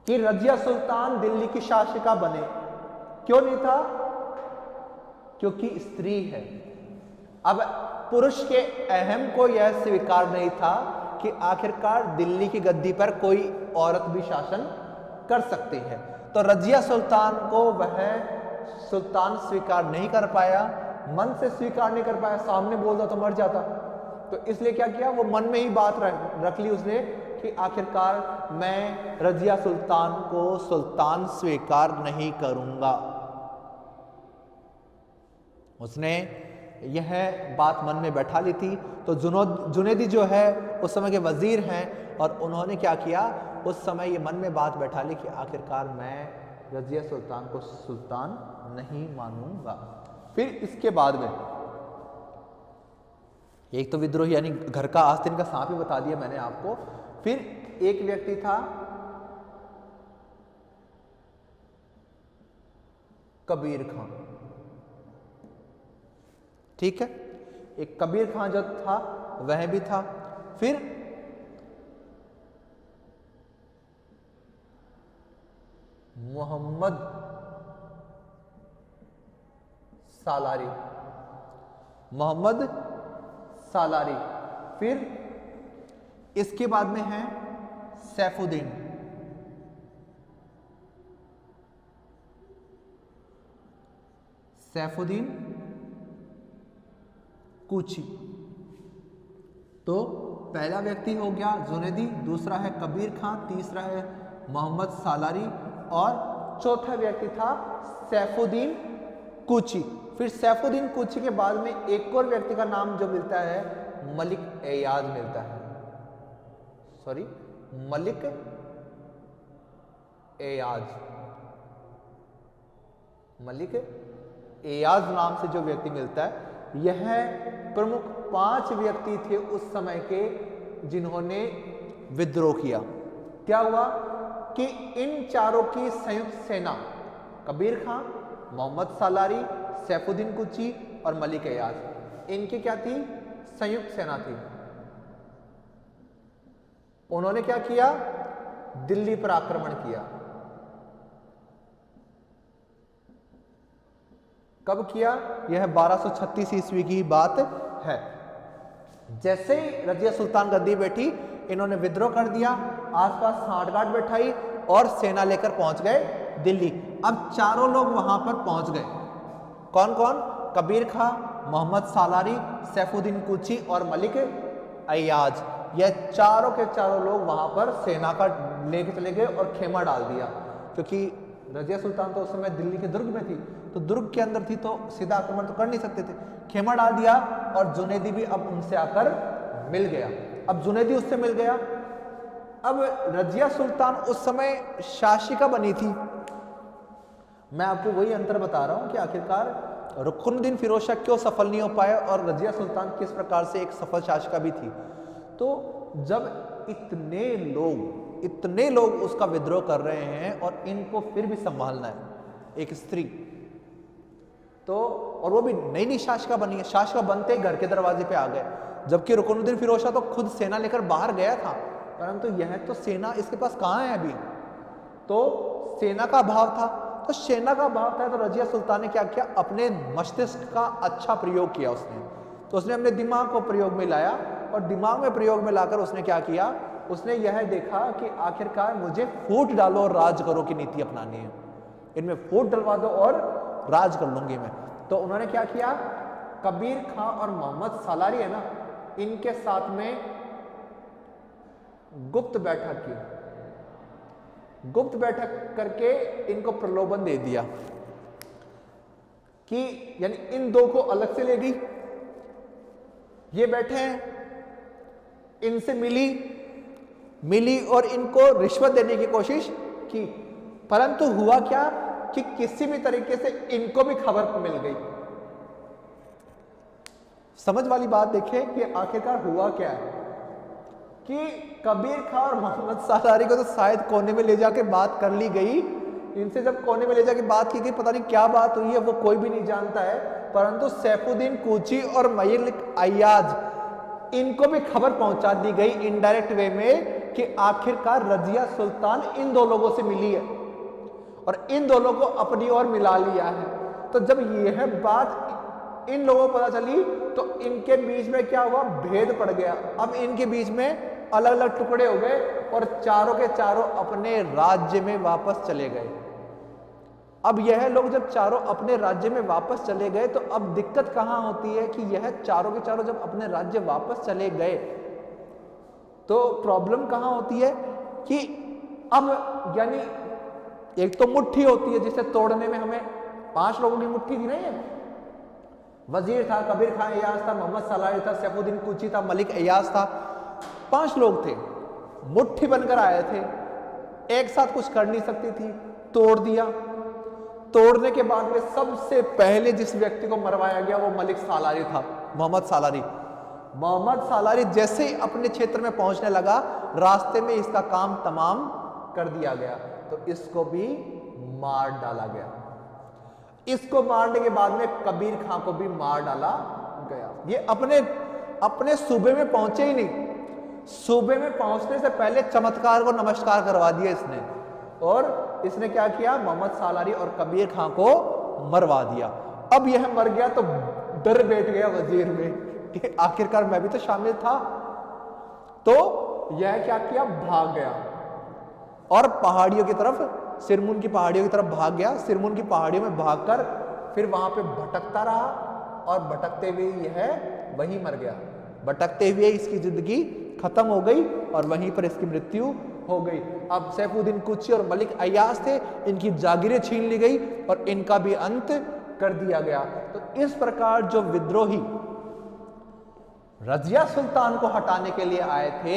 कि रजिया सुल्तान दिल्ली की शासिका बने। क्यों नहीं था? क्योंकि स्त्री है। अब पुरुष के अहम को यह स्वीकार नहीं था कि आखिरकार दिल्ली की गद्दी पर कोई औरत भी शासन कर सकती है। तो रजिया सुल्तान को वह सुल्तान स्वीकार नहीं कर पाया, मन से स्वीकार नहीं कर पाया, सामने बोलता तो मर जाता। तो इसलिए क्या किया, वो मन में ही बात रख ली उसने कि आखिरकार मैं रजिया सुल्तान को सुल्तान स्वीकार नहीं करूंगा। उसने यह बात मन में बैठा ली थी। तो जुनैदी जो है उस समय के वजीर हैं, और उन्होंने क्या किया, उस समय ये मन में बात बैठा ली कि आखिरकार मैं रजिया सुल्तान को सुल्तान नहीं मानूंगा। फिर इसके बाद में एक तो विद्रोह यानी घर का आस्तीन का सांप ही बता दिया मैंने आपको। फिर एक व्यक्ति था कबीर खां, ठीक है, एक कबीर खां जो था वह भी था। फिर मोहम्मद सालारी, मोहम्मद सालारी। फिर इसके बाद में है सैफुद्दीन, सैफुद्दीन कूची। तो पहला व्यक्ति हो गया जुनैदी, दूसरा है कबीर खां, तीसरा है मोहम्मद सालारी, और चौथा व्यक्ति था सैफुद्दीन कूची। फिर सैफुद्दीन कूची के बाद में एक और व्यक्ति का नाम जो मिलता है मलिक एयाज मिलता है, सॉरी मलिक एयाज, मलिक एयाज नाम से जो व्यक्ति मिलता है। यह प्रमुख 5 व्यक्ति थे उस समय के जिन्होंने विद्रोह किया। क्या हुआ कि इन चारों की संयुक्त सेना कबीर खां, मोहम्मद सालारी, सैफुद्दीन कूची और मलिक एयाज, इनकी क्या थी, संयुक्त सेना थी। उन्होंने क्या किया, दिल्ली पर आक्रमण किया। कब किया, यह 1236 ईस्वी की बात है। जैसे ही रजिया सुल्तान गद्दी बैठी, इन्होंने विद्रोह कर दिया, आसपास सांठगांठ बैठाई और सेना लेकर पहुंच गए दिल्ली। अब चारों लोग वहां पर पहुंच गए। कौन कौन, कबीर खां, मोहम्मद सालारी, सैफुद्दीन कूची और मलिक एयाज, यह चारों के चारों लोग वहां पर सेना का लेके चले गए और खेमा डाल दिया। क्योंकि रजिया सुल्तान तो उस समय दिल्ली के दुर्ग में थी, तो दुर्ग के अंदर थी तो सीधा आक्रमण तो कर नहीं सकते थे, खेमा डाल दिया। और जुनैदी भी अब उनसे आकर मिल गया। अब जुनैदी उससे मिल गया। अब रजिया सुल्तान उस समय शासिका बनी थी। मैं आपको वही अंतर बता रहा हूं कि आखिरकार रुकनुद्दीन फिरोज शाह क्यों सफल नहीं हो पाया और रजिया सुल्तान किस प्रकार से एक सफल शासिका भी थी। तो जब इतने लोग उसका विद्रोह कर रहे हैं और इनको फिर भी संभालना है, एक स्त्री तो, और वो भी नई नई शासिका बनी है, शासिका बनते ही घर के दरवाजे पे आ गए। जबकि रुकनुद्दीन फिरोज शाह तो खुद सेना लेकर बाहर गया था, परंतु यह तो सेना इसके पास कहाँ है अभी, तो सेना का अभाव था। तो सेना का अभाव था तो रजिया सुल्तान ने क्या किया, अपने मस्तिष्क का अच्छा प्रयोग किया उसने। तो उसने अपने दिमाग को प्रयोग में लाया और दिमाग में प्रयोग में लाकर उसने क्या किया, उसने यह देखा कि आखिरकार मुझे फूट डालो और राज करो की नीति अपनानी है, इनमें फूट डलवा दो और राज कर लूंगी मैं। तो उन्होंने क्या किया, कबीर खां और मोहम्मद सालारी है ना, इनके साथ में गुप्त बैठक की, गुप्त बैठक करके इनको प्रलोभन दे दिया कि यानी इन दो को अलग से ले गई, ये बैठे हैं, इनसे मिली और इनको रिश्वत देने की कोशिश की। परंतु हुआ क्या कि किसी भी तरीके से इनको भी खबर मिल गई। समझ वाली बात देखें कि आखिरकार हुआ क्या है कि कबीर खां और मोहम्मद सालारी को तो शायद कोने में ले जाके बात कर ली गई। इनसे जब कोने में ले जाके बात की गई, पता नहीं क्या बात हुई है, वो कोई भी नहीं जानता है। परंतु सैफुद्दीन कूची और मलिक एयाज, इनको भी खबर पहुंचा दी गई इनडायरेक्ट वे में कि आखिरकार रजिया सुल्तान इन दो लोगों से मिली है और इन दोनों को अपनी ओर मिला लिया है। तो जब यह बात इन लोगों को पता चली तो इनके बीच में क्या हुआ, भेद पड़ गया। अब इनके बीच में अलग अलग टुकड़े हो गए और चारों के चारों अपने राज्य में वापस चले गए। अब यह लोग जब चारों अपने राज्य में वापस चले गए तो अब दिक्कत कहां होती है कि यह चारों के चारों जब अपने राज्य वापस चले गए तो प्रॉब्लम कहां होती है कि अब यानी एक तो मुट्ठी होती है जिसे तोड़ने में हमें 5 लोगों की मुट्ठी थी ना, ये वजीर था, कबीर खान अय्याज था, मोहम्मद सालारी था, सैफुद्दीन कुची था, मलिक अय्याज था। 5 लोग थे, मुट्ठी बनकर आए थे, एक साथ कुछ कर नहीं सकती थी, तोड़ दिया। तोड़ने के बाद में सबसे पहले जिस व्यक्ति को मरवाया गया वो मलिक सालारी था, मोहम्मद सालारी। मोहम्मद सालारी जैसे ही अपने क्षेत्र में पहुंचने लगा, रास्ते में इसका काम तमाम कर दिया गया, तो इसको भी मार डाला गया। इसको मारने के बाद में कबीर खां को भी मार डाला गया। ये अपने सूबे में पहुंचे ही नहीं, सूबे में पहुंचने से पहले चमत्कार को नमस्कार करवा दिया इसने, और इसने क्या किया, मोहम्मद सालारी और कबीर खां को मरवा दिया। अब यह मर गया तो डर बैठ गया वजीर में कि आखिरकार मैं भी तो शामिल था। तो यह क्या किया, भाग गया और पहाड़ियों की तरफ, सिरमुन की पहाड़ियों की तरफ भाग गया। सिरमुन की पहाड़ियों में भागकर फिर वहां पे भटकता रहा, और भटकते हुए यह वहीं मर गया। भटकते हुए इसकी जिंदगी खत्म हो गई और वहीं पर इसकी मृत्यु हो गई। अब सैफुद्दीन कुची और मलिक अय्याज थे, इनकी जागीरें छीन ली गई और इनका भी अंत कर दिया गया। तो इस प्रकार जो विद्रोही रजिया सुल्तान को हटाने के लिए आए थे,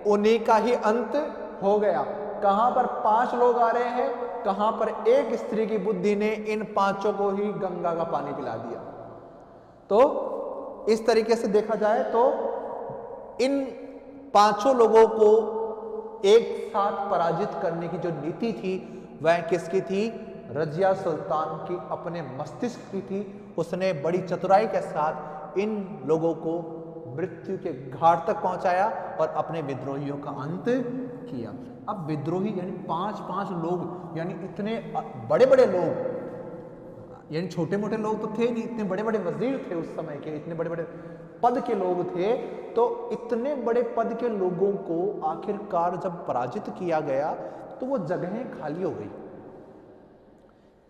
उन्हीं का ही अंत हो गया। कहां पर 5 लोग आ रहे हैं, कहां पर एक स्त्री की बुद्धि ने इन 5 को ही गंगा का पानी पिला दिया। तो इस तरीके से देखा जाए तो इन 5 लोगों को एक साथ पराजित करने की जो नीति थी वह किसकी थी, रजिया सुल्तान की अपने मस्तिष्क की थी। उसने बड़ी चतुराई के साथ इन लोगों को मृत्यु के घाट तक पहुंचाया और अपने विद्रोहियों का अंत किया। अब विद्रोही यानी 5 लोग, यानी इतने बड़े बड़े लोग, यानी छोटे मोटे लोग तो थे नहीं, इतने बड़े बड़े वजीर थे उस समय के, इतने बड़े बड़े पद के लोग थे। तो इतने बड़े पद के लोगों को आखिरकार जब पराजित किया गया तो वो जगहें खाली हो गई,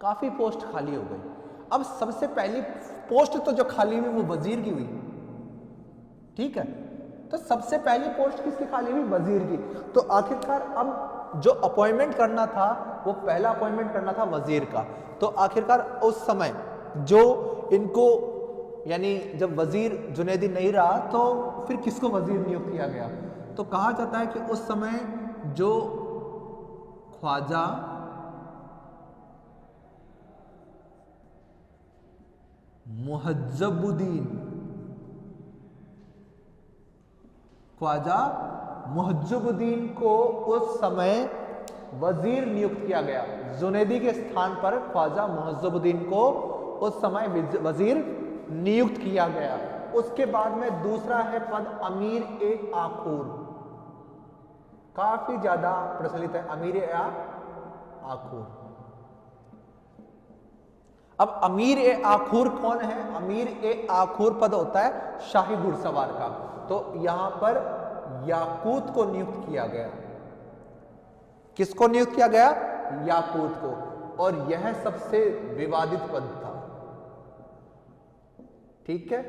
काफी पोस्ट खाली हो गई। अब सबसे पहली पोस्ट तो जो खाली हुई वो वजीर की हुई, ठीक है। तो सबसे पहली पोस्ट किसकी खाली हुई, वजीर की। तो आखिरकार अब जो अपॉइंटमेंट करना था वो पहला अपॉइंटमेंट करना था वजीर का। तो आखिरकार उस समय जो इनको, यानी जब वजीर जुनैदी नहीं रहा तो फिर किसको वजीर नियुक्त किया गया। तो कहा जाता है कि उस समय जो ख्वाजा मुहज्जबुद्दीन को उस समय वजीर नियुक्त किया गया। जुनैदी के स्थान पर ख्वाजा मुहज्जबुद्दीन को उस समय वजीर नियुक्त किया गया। उसके बाद में दूसरा है पद अमीर ए आखूर, काफी ज्यादा प्रचलित है अमीर ए आखूर। अब अमीर ए आखूर कौन है, अमीर ए आखूर पद होता है शाही घुड़सवार का। तो यहां पर याकूत को नियुक्त किया गया। किसको नियुक्त किया गया, याकूत को। और यह सबसे विवादित पद था, ठीक है।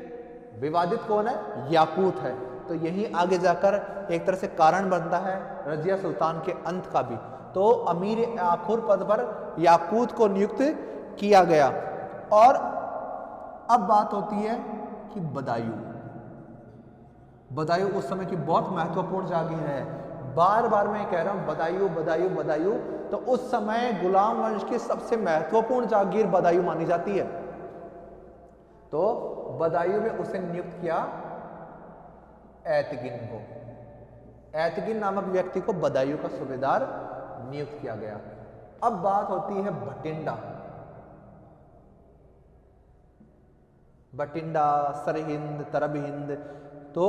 विवादित कौन है, याकूत है। तो यही आगे जाकर एक तरह से कारण बनता है रजिया सुल्तान के अंत का भी। तो अमीर आखुर पद पर याकूत को नियुक्त किया गया। और अब बात होती है कि बदायूं उस समय की बहुत महत्वपूर्ण जागीर है। बार बार मैं कह रहा हूं बदायूं। तो उस समय गुलाम वंश की सबसे महत्वपूर्ण जागीर बदायूं मानी जाती है। तो बदायूं में उसे नियुक्त किया ऐतगिन को। ऐतगिन नामक व्यक्ति को बदायूं का सूबेदार नियुक्त किया गया। अब बात होती है बटिंडा, सरहिंद, तरब हिंद। तो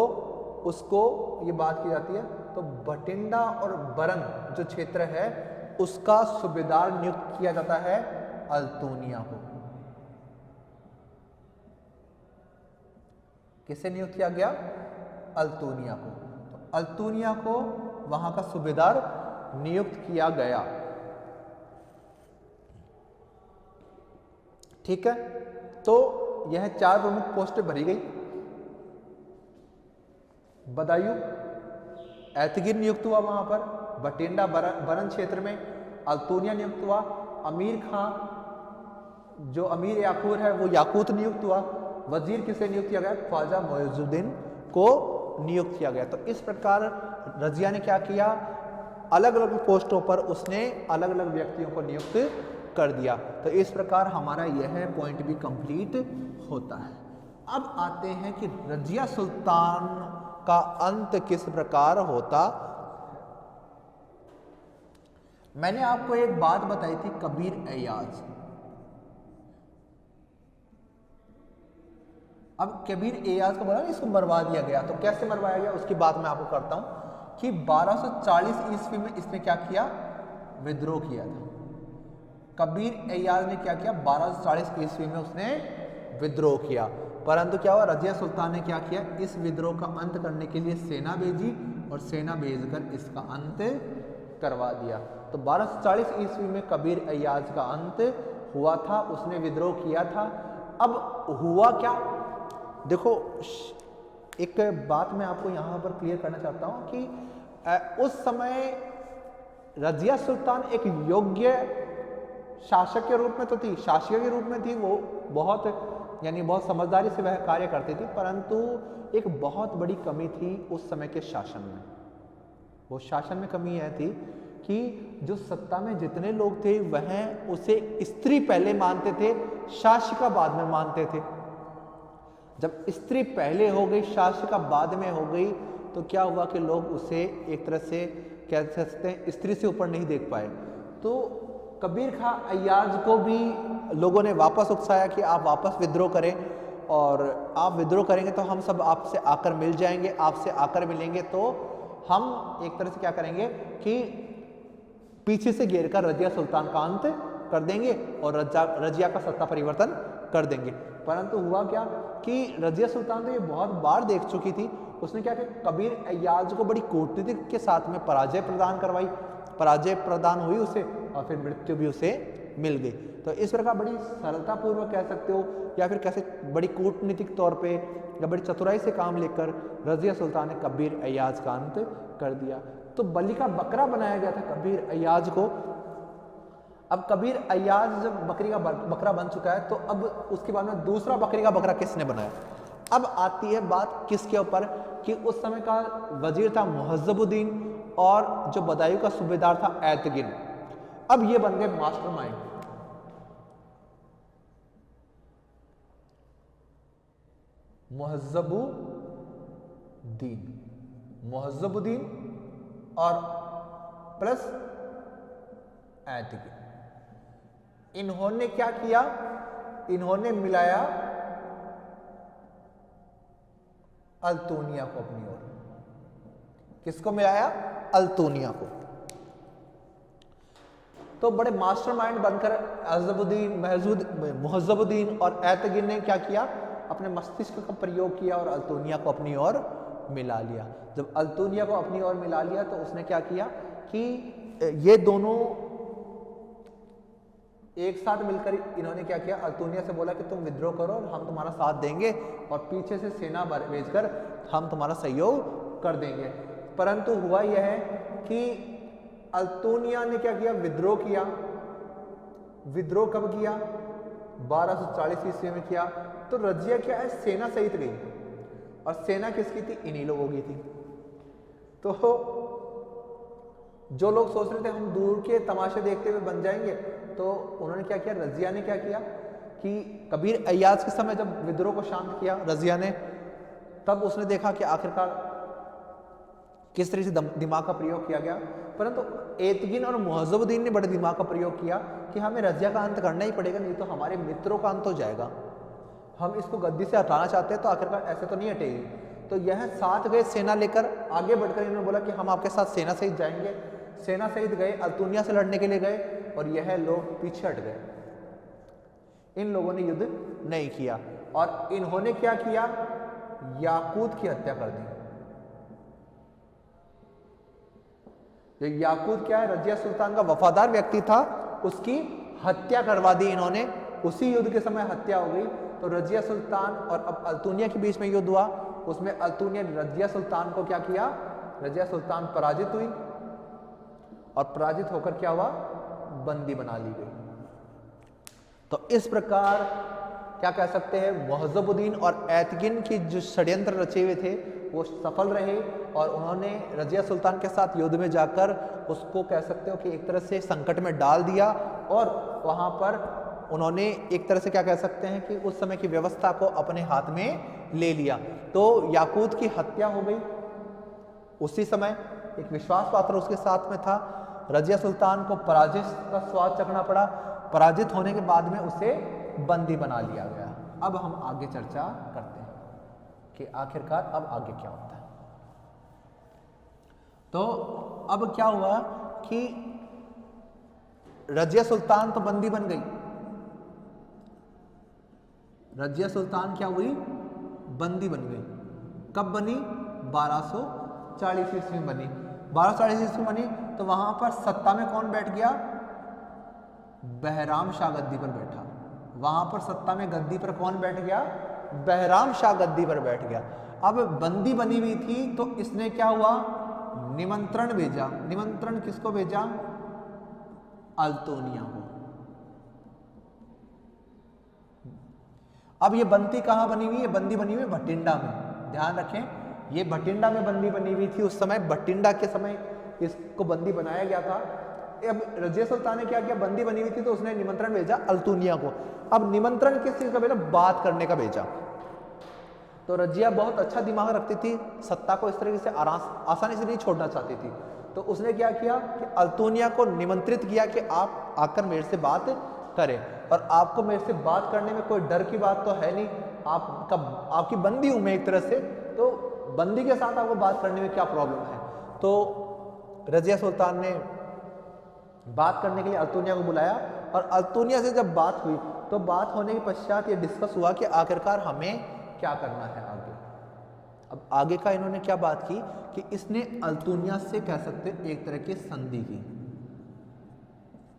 उसको ये बात की जाती है। तो बटिंडा और बरन जो क्षेत्र है उसका सूबेदार नियुक्त किया जाता है अल्तूनिया को। किसे नियुक्त किया गया, अल्तूनिया को। तो अल्तूनिया को वहां का सूबेदार नियुक्त किया गया, ठीक है। तो यह 4 प्रमुख पोस्टें भरी गई। बदायूं, ऐतगिन नियुक्त हुआ वहां पर, बटिंडा बरन क्षेत्र में अल्तूनिया नियुक्त हुआ, अमीर खां जो अमीर याकूर है वो याकूत नियुक्त हुआ, वजीर किसे नियुक्त किया गया? ख्वाजा मुइजुद्दीन को नियुक्त किया गया। तो इस प्रकार रजिया ने क्या किया, अलग अलग पोस्टों पर उसने अलग अलग व्यक्तियों को नियुक्त कर दिया। तो इस प्रकार हमारा यह पॉइंट भी कंप्लीट होता है। अब आते हैं कि रजिया सुल्तान का अंत किस प्रकार होता। मैंने आपको एक बात बताई थी कबीर अय्याज। अब कबीर अय्याज को बोला इसको मरवा दिया गया, तो कैसे मरवाया गया उसकी बात मैं आपको करता हूं कि 1240 ईस्वी में इसने क्या किया, विद्रोह किया था। कबीर अय्याज ने क्या किया, 1240 ईस्वी में उसने विद्रोह किया, परंतु क्या हुआ, रजिया सुल्तान ने क्या किया, इस विद्रोह का अंत करने के लिए सेना भेजी और सेना भेजकर इसका अंत करवा दिया। तो 1240 ईस्वी में कबीर अय्याज का अंत हुआ था, उसने विद्रोह किया था। अब हुआ क्या, देखो एक बात मैं आपको यहाँ पर क्लियर करना चाहता हूँ कि उस समय रजिया सुल्तान एक योग्य शासक के रूप में तो थी, शासिका के रूप में थी, वो बहुत यानी बहुत समझदारी से वह कार्य करती थी, परंतु एक बहुत बड़ी कमी थी उस समय के शासन में। वो शासन में कमी यह थी कि जो सत्ता में जितने लोग थे वह उसे स्त्री पहले मानते थे, शासिका बाद में मानते थे। जब स्त्री पहले हो गई, शासिका बाद में हो गई, तो क्या हुआ कि लोग उसे एक तरह से कह सकते हैं स्त्री से ऊपर नहीं देख पाए। तो कबीर खां अय्याज को भी लोगों ने वापस उकसाया कि आप वापस विद्रोह करें, और आप विद्रोह करेंगे तो हम सब आपसे आकर मिल जाएंगे, आपसे आकर मिलेंगे तो हम एक तरह से क्या करेंगे कि पीछे से घेर कर रजिया सुल्तान का अंत कर देंगे और रजिया का सत्ता परिवर्तन कर देंगे। परंतु हुआ क्या कि रजिया सुल्तान तो ये बहुत बार देख चुकी थी, उसने क्या किया, कबीर अय्याज को बड़ी कूटनीति के साथ में पराजय प्रदान करवाई, पराजय प्रदान हुई उसे और फिर मृत्यु भी उसे मिल गई। तो इस प्रकार बड़ी सरलतापूर्वक कह सकते हो या फिर कैसे बड़ी कूटनीतिक तौर पे या बड़ी चतुराई से काम लेकर रजिया सुल्तान ने कबीर अय्याज का अंत कर दिया। तो बलि का बकरा बनाया गया था कबीर अय्याज को। अब कबीर अय्याज जब बकरी का बकरा बन चुका है तो अब उसके बाद में दूसरा बकरी का बकरा किसने बनाया। अब आती है बात किसके ऊपर कि उस समय का वजीर था मुहज्जबुद्दीन और जो बदायूं का सूबेदार था ऐतगिन। अब ये बन गए मास्टरमाइंड। मुहज्जबुद्दीन और प्लस ऐतगिन, इन्होंने क्या किया, इन्होंने मिलाया अल्तूनिया को अपनी ओर। किसको मिलाया, अल्तूनिया को। तो बड़े मास्टरमाइंड बनकर मुहज्जबुद्दीन और ऐतगिन ने क्या किया, अपने मस्तिष्क का प्रयोग किया और अल्तूनिया को अपनी ओर मिला लिया। जब अल्तूनिया को अपनी ओर मिला लिया तो उसने क्या किया कि ये दोनों एक साथ मिलकर इन्होंने क्या किया, अल्तूनिया से बोला कि तुम विद्रोह करो हम तुम्हारा साथ देंगे और पीछे से सेना भेजकर हम तुम्हारा सहयोग कर देंगे। परंतु हुआ यह है कि अल्तूनिया ने क्या किया, विद्रोह किया। विद्रोह कब किया, 1240 ईस्वी में किया। तो रजिया क्या है, सेना सहित गई और सेना किसकी थी, इन्हीं लोगों की थी। तो जो लोग सोच रहे थे हम दूर के तमाशे देखते हुए बन जाएंगे, तो उन्होंने क्या किया, रजिया ने क्या किया कि कबीर अय्याज के समय जब विद्रोह को शांत किया रजिया ने, तब उसने देखा कि आखिरकार किस तरह से दिमाग का प्रयोग किया गया। परंतु ऐतगिन और मुहज्जबुद्दीन ने बड़े दिमाग का प्रयोग किया कि हमें रजिया का अंत करना ही पड़ेगा, नहीं तो हमारे मित्रों का अंत हो जाएगा। हम इसको गद्दी से हटाना चाहते हैं तो आखिरकार ऐसे तो नहीं हटेगी। तो यह साथ गए सेना लेकर, आगे बढ़कर इन्होंने बोला कि हम आपके साथ सेना सहित जाएंगे। सेना सहित गए, अल्तूनिया से लड़ने के लिए गए और यह लोग पीछे हट गए। इन लोगों ने युद्ध नहीं किया और इन्होंने क्या किया, याकूत की हत्या कर दी। जो याकूत क्या है, रजिया सुल्तान का वफादार व्यक्ति था, उसकी हत्या करवा दी इन्होंने। उसी युद्ध के समय हत्या हो गई। तो रजिया सुल्तान और अब अल्तूनिया के बीच में युद्ध हुआ, उसमें अल्तूनिया ने रजिया सुल्तान को क्या किया, रजिया सुल्तान पराजित हुई और पराजित होकर क्या हुआ, बंदी बना ली गई। तो इस प्रकार क्या कह सकते हैं, मुहज़्ज़बुद्दीन और ऐतगिन की जो षड्यंत्र रचे हुए थे वो सफल रहे और उन्होंने रजिया सुल्तान के साथ युद्ध में जाकर उसको कह सकते हो कि एक तरह से संकट में डाल दिया और वहाँ पर उन्होंने एक तरह से क्या कह सकते हैं कि उस समय की व्यवस्था को अपने हाथ में ले लिया। तो याकूत की हत्या हो गई। उसी समय एक विश्वास पात्र उसके साथ में था। रजिया सुल्तान को पराजय का स्वाद चखना पड़ा। पराजित होने के बाद में उसे बंदी बना लिया गया। अब हम आगे चर्चा करते हैं कि आखिरकार अब आगे क्या होता है। तो अब क्या हुआ कि रजिया सुल्तान तो बंदी बन गई। रजिया सुल्तान क्या हुई, बंदी बन गई। कब बनी, 1240 ईस्वी में बनी। 1240 ईस्वी बनी तो वहां पर सत्ता में कौन बैठ गया, बहराम शाह गद्दी पर बैठा। वहां पर सत्ता में गद्दी पर कौन बैठ गया, बहराम शाह गद्दी पर बैठ गया। अब बंदी बनी हुई थी तो इसने क्या हुआ, निमंत्रण भेजा। निमंत्रण किसको भेजा, अल्तोनिया को। अब ये बंदी कहां बनी हुई है, बंदी बनी हुई है भटिंडा में। ध्यान रखें, ये भटिंडा में बंदी बनी हुई थी उस समय। भटिंडा के समय इसको बंदी बनाया गया था। अब रजिया सुल्तान ने क्या किया, बंदी बनी हुई थी तो उसने निमंत्रण भेजा अल्तुनिया को। अब निमंत्रण किस चीज का भेजा, बात करने का भेजा। तो रजिया बहुत अच्छा दिमाग रखती थी, सत्ता को इस तरीके से आसानी से नहीं छोड़ना चाहती थी। तो उसने क्या किया कि अल्तुनिया को निमंत्रित किया कि आप आकर मेरे से बात करें, और आपको मेरे से बात करने में कोई डर की बात तो है नहीं। आपकी बंदी हूं मैं एक तरह से, तो बंदी के साथ आपको बात करने में क्या प्रॉब्लम है। तो रजिया सुल्तान ने बात करने के लिए अल्तुनिया को बुलाया, और अल्तुनिया से जब बात हुई तो बात होने के पश्चात ये डिस्कस हुआ कि आखिरकार हमें क्या करना है आगे। अब आगे का इन्होंने क्या बात की कि इसने अल्तुनिया से कह सकते एक तरह की संधि की।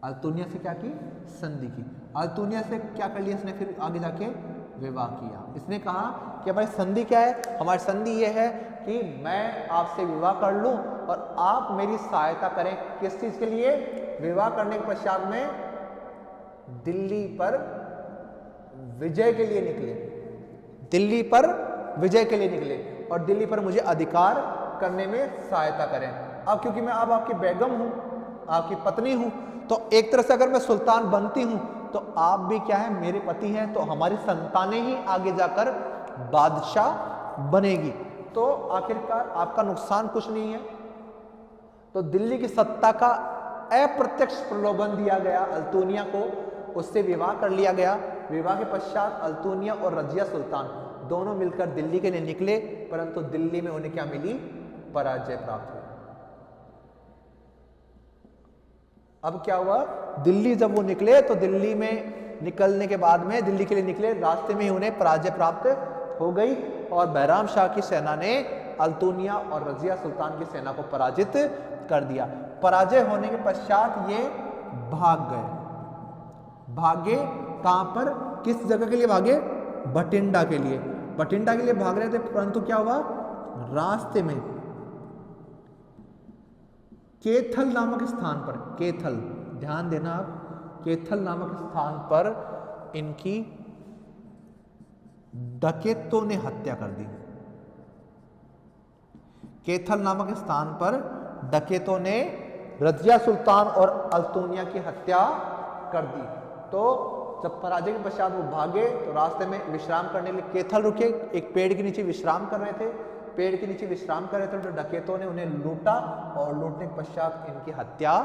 अल्तुनिया से क्या की, संधि की। अल्तुनिया से क्या कर लिया इसने, फिर आगे जाके विवाह किया। इसने कहा कि हमारी संधि क्या है, हमारी संधि ये है कि मैं आपसे विवाह कर लूं और आप मेरी सहायता करें। किस चीज के लिए, विवाह करने के पश्चात में दिल्ली पर विजय के लिए निकले। दिल्ली पर विजय के लिए निकले और दिल्ली पर मुझे अधिकार करने में सहायता करें। अब क्योंकि मैं अब आपकी बेगम हूं, आपकी पत्नी हूं, तो एक तरह से अगर मैं सुल्तान बनती हूं तो आप भी क्या है, मेरे पति हैं, तो हमारी संतानें ही आगे जाकर बादशाह बनेगी। तो आखिरकार आपका नुकसान कुछ नहीं है। तो दिल्ली की सत्ता का अप्रत्यक्ष प्रलोभन दिया गया अल्तुनिया को, उससे विवाह कर लिया गया। विवाह के पश्चात अल्तुनिया और रजिया सुल्तान दोनों मिलकर दिल्ली के लिए निकले, परंतु दिल्ली में उन्हें क्या मिली, पराजय प्राप्त हुई। अब क्या हुआ, दिल्ली जब वो निकले तो दिल्ली में निकलने के बाद में, दिल्ली के लिए निकले, रास्ते में ही उन्हें पराजय प्राप्त हो गई और बहराम शाह की सेना ने अल्तुनिया और रजिया सुल्तान की सेना को पराजित कर दिया। पराजय होने के पश्चात ये भाग गए। भागे कहां पर, किस जगह के लिए भागे, भटिंडा के लिए। भटिंडा के लिए भाग रहे थे, परंतु क्या हुआ, रास्ते में केथल नामक स्थान पर, केथल, ध्यान देना आप, केथल नामक स्थान पर इनकी डकैतों ने हत्या कर दी। केथल नामक स्थान पर डकैतों ने रजिया सुल्तान और अल्तुनिया की हत्या कर दी। तो जब पराजय के पश्चात वो भागे तो रास्ते में विश्राम करने के लिए केथल रुके, एक पेड़ के नीचे विश्राम कर रहे थे। पेड़ के नीचे विश्राम कर रहे थे तो डकैतों ने उन्हें लूटा और लूटने के पश्चात इनकी हत्या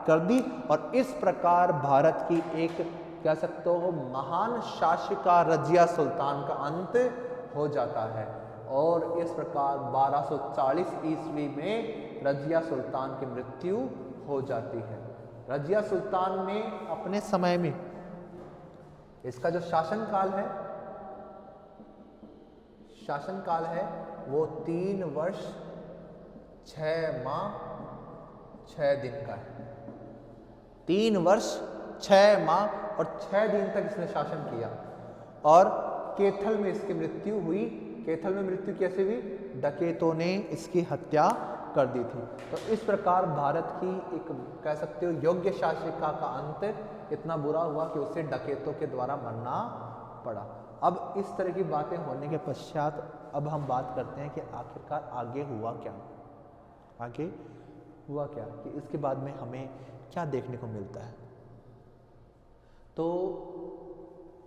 कर दी। और इस प्रकार भारत की एक कह सकते हो महान शासिका रजिया सुल्तान का अंत हो जाता है। और इस प्रकार 1240 ईस्वी में रजिया सुल्तान की मृत्यु हो जाती है। रजिया सुल्तान ने अपने समय में, इसका जो शासनकाल है, शासनकाल है वो 3 वर्ष 6 माह 6 दिन का है। 3 वर्ष 6 माह और 6 दिन तक इसने शासन किया। और केथल में इसकी मृत्यु हुई। केथल में मृत्यु कैसे हुई, डकैतों ने इसकी हत्या कर दी थी। तो इस प्रकार भारत की एक कह सकते हो योग्य शासिका का अंत इतना बुरा हुआ कि उसे डकैतों के द्वारा मरना पड़ा। अब इस तरह की बातें होने के पश्चात अब हम बात करते हैं कि आखिरकार आगे हुआ क्या, आगे हुआ क्या, कि इसके बाद में हमें क्या देखने को मिलता है। तो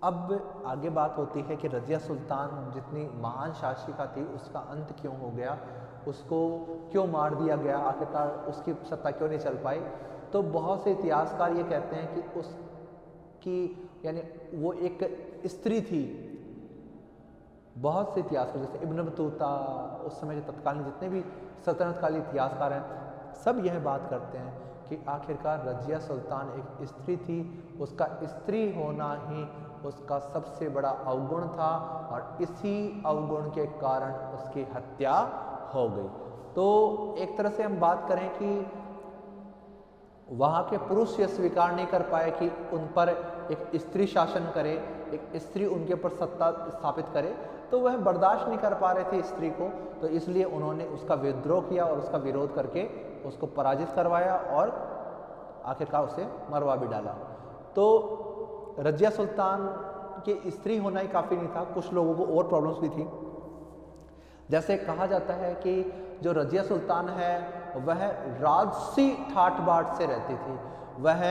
अब आगे बात होती है कि रजिया सुल्तान जितनी महान शासिका थी उसका अंत क्यों हो गया, उसको क्यों मार दिया गया, आखिरकार उसकी सत्ता क्यों नहीं चल पाई। तो बहुत से इतिहासकार ये कहते हैं कि उसकी यानी वो एक स्त्री थी। बहुत से इतिहासकार जैसे इब्न बतूता, उस समय के तत्कालीन जितने भी सल्तनत कालीन इतिहासकार हैं, सब यह बात करते हैं कि आखिरकार रजिया सुल्तान एक स्त्री थी, उसका स्त्री होना ही उसका सबसे बड़ा अवगुण था और इसी अवगुण के कारण उसकी हत्या हो गई। तो एक तरह से हम बात करें कि वहाँ के पुरुष ये स्वीकार नहीं कर पाए कि उन पर एक स्त्री शासन करे, एक स्त्री उनके ऊपर सत्ता स्थापित करे, तो वह बर्दाश्त नहीं कर पा रहे थे स्त्री को, तो इसलिए उन्होंने उसका विद्रोह किया और उसका विरोध करके उसको पराजित करवाया और आखिरकार उसे मरवा भी डाला। तो रजिया सुल्तान के स्त्री होना ही काफ़ी नहीं था, कुछ लोगों को और प्रॉब्लम्स भी थी। जैसे कहा जाता है कि जो रजिया सुल्तान है वह राजसी ठाट बाट से रहती थी, वह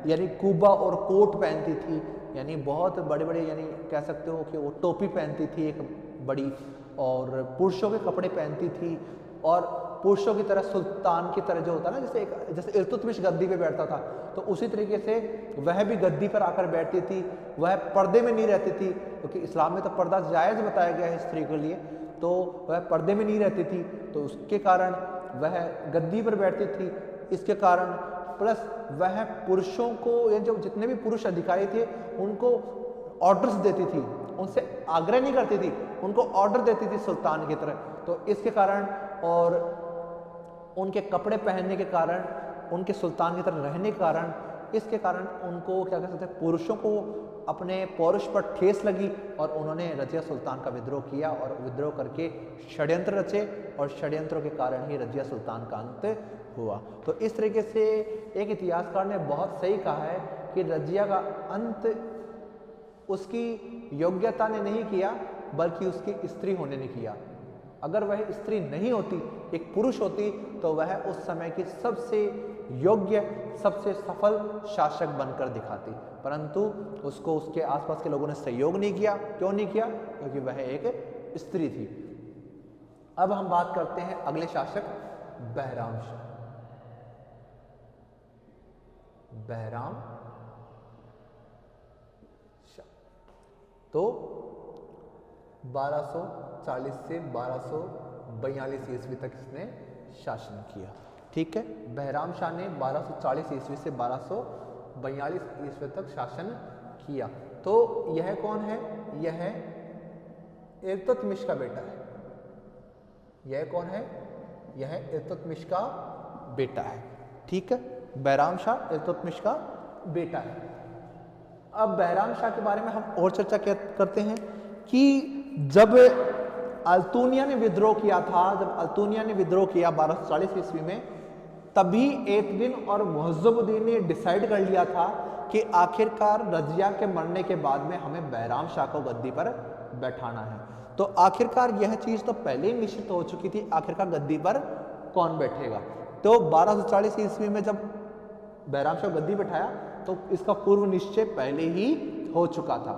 यानी कुबा और कोट पहनती थी, यानी बहुत बड़े बड़े, यानी कह सकते हो कि वो टोपी पहनती थी एक बड़ी, और पुरुषों के कपड़े पहनती थी, और पुरुषों की तरह सुल्तान की तरह जो होता है ना, जैसे इल्तुतमिश गद्दी पे बैठता था, तो उसी तरीके से वह भी गद्दी पर आकर बैठती थी। वह पर्दे में नहीं रहती थी, क्योंकि इस्लाम में तो पर्दा जायज़ बताया गया है स्त्री के लिए, तो वह पर्दे में नहीं रहती थी, तो उसके कारण वह गद्दी पर बैठती थी। इसके कारण प्लस वह पुरुषों को, या जो जितने भी पुरुष अधिकारी थे उनको ऑर्डर्स देती थी, उनसे आग्रह नहीं करती थी, उनको ऑर्डर देती थी सुल्तान की तरह। तो इसके कारण और उनके कपड़े पहनने के कारण, उनके सुल्तान की तरह रहने के कारण, इसके कारण उनको क्या कह सकते हैं, पुरुषों को अपने पौरुष पर ठेस लगी और उन्होंने रजिया सुल्तान का विद्रोह किया और विद्रोह करके षड्यंत्र रचे, और षड्यंत्रों के कारण ही रजिया सुल्तान का अंत हुआ। तो इस तरीके से एक इतिहासकार ने बहुत सही कहा है कि रजिया का अंत उसकी योग्यता ने नहीं किया, बल्कि उसकी स्त्री होने ने किया। अगर वह स्त्री नहीं होती, एक पुरुष होती, तो वह उस समय की सबसे योग्य, सबसे सफल शासक बनकर दिखाती, परंतु उसको उसके आसपास के लोगों ने सहयोग नहीं किया। क्यों नहीं किया? क्योंकि वह एक स्त्री थी। अब हम बात करते हैं अगले शासक बहराम शाह। बहराम शाह तो 1240 से 1242 ईस्वी तक इसने शासन किया। ठीक है, बहराम शाह ने 1240 ईस्वी से 1242 ईस्वी तक शासन किया। तो यह कौन है? यह इल्तुतमिश का बेटा है। यह कौन है? यह इल्तुतमिश का बेटा है। ठीक है, बहराम शाह इल्तुतमिश का बेटा है। अब बहराम शाह के बारे में हम और चर्चा करते हैं कि जब अल्तुनिया ने विद्रोह किया था, जब अल्तुनिया ने विद्रोह किया 1240 ईस्वी में, तभी एतगिन और मुअज़्ज़बुद्दीन ने डिसाइड कर लिया था कि आखिरकार रजिया के मरने के बाद में हमें बहराम शाह को गद्दी पर बैठाना है। तो आखिरकार यह चीज़ तो पहले ही निश्चित हो चुकी थी, आखिरकार गद्दी पर कौन बैठेगा। तो 1240 ईस्वी में जब बहराम शाह गद्दी बैठाया तो इसका पूर्व निश्चय पहले ही हो चुका था।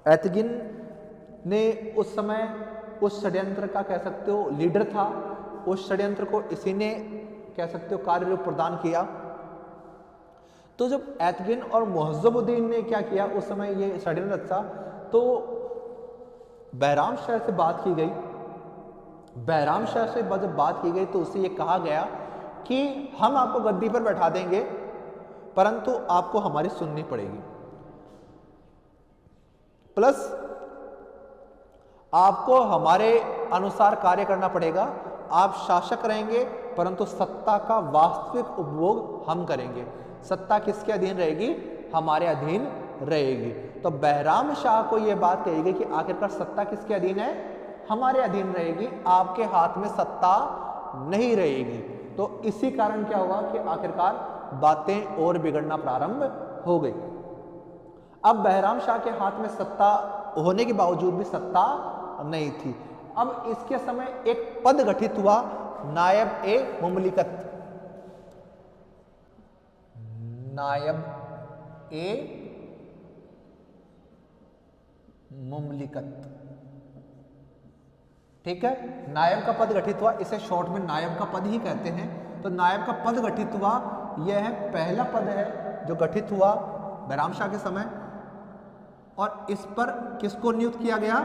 एतगिन ने उस समय उस षड्यंत्र का कह सकते हो लीडर था, उस षड्यंत्र को इसी ने कह सकते हो कार्य रूप प्रदान किया। तो जब एतगिन और मुअज़्ज़बुद्दीन ने क्या किया, उस समय ये षड्यंत्र रचा, तो बहराम शाह से बात की गई। बहराम शाह से जब बात की गई तो उससे ये कहा गया कि हम आपको गद्दी पर बैठा देंगे, परंतु आपको हमारी सुननी पड़ेगी, प्लस आपको हमारे अनुसार कार्य करना पड़ेगा। आप शासक रहेंगे, परंतु सत्ता का वास्तविक उपभोग हम करेंगे। सत्ता किसके अधीन रहेगी? हमारे अधीन रहेगी। तो बहराम शाह को यह बात कही गई कि आखिरकार सत्ता किसके अधीन है? हमारे अधीन रहेगी, आपके हाथ में सत्ता नहीं रहेगी। तो इसी कारण क्या हुआ कि आखिरकार बातें और बिगड़ना प्रारंभ हो गई। अब बहराम शाह के हाथ में सत्ता होने के बावजूद भी सत्ता नहीं थी। अब इसके समय एक पद गठित हुआ, नायब ए मुमलिकत। नायब ए मुमलिकत, ठीक है। नायब का पद गठित हुआ, इसे शॉर्ट में नायब का पद ही कहते हैं। तो नायब का पद गठित हुआ, यह है पहला पद है जो गठित हुआ बहराम शाह के समय। और इस पर किसको नियुक्त किया गया?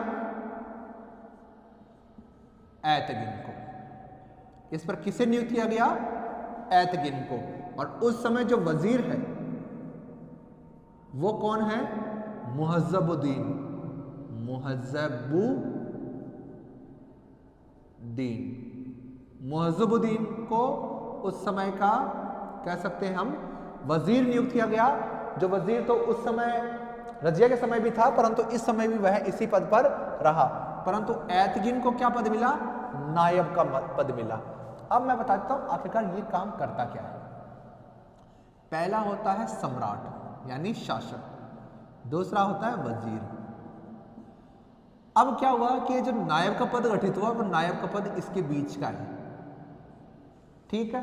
ऐतगिन को। इस पर किसे नियुक्त किया गया? ऐतगिन को। और उस समय जो वजीर है वो कौन है? मुहज्जबुद्दीन। मुहज्जबुद्दीन। मुहज्जबुद्दीन को उस समय का कह सकते हैं हम वजीर नियुक्त किया गया। जो वजीर तो उस समय रजिया के समय भी था, परंतु इस समय भी वह इसी पद पर रहा। परंतु ऐतगिन को क्या पद मिला? नायब का पद मिला। अब मैं बताता हूं आखिरकार ये काम करता क्या है। पहला होता है सम्राट यानी शासक, दूसरा होता है वजीर। अब क्या हुआ कि जो नायब का पद गठित हुआ वो नायब का पद इसके बीच का है, ठीक है।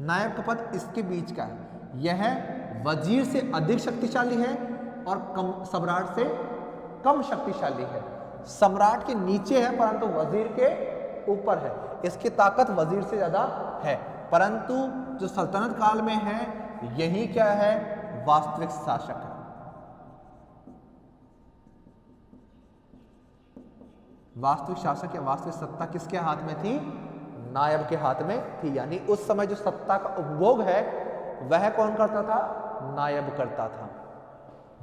नायब का पद इसके बीच का है। यह वजीर से अधिक शक्तिशाली है और सम्राट से कम शक्तिशाली है। सम्राट के नीचे है परंतु वजीर के ऊपर है। इसकी ताकत वजीर से ज्यादा है। परंतु जो सल्तनत काल में है यही क्या है? वास्तविक शासक है। वास्तविक शासक या वास्तविक सत्ता किसके हाथ में थी? नायब के हाथ में थी। यानी उस समय जो सत्ता का उपभोग है वह कौन करता था? नायब करता था।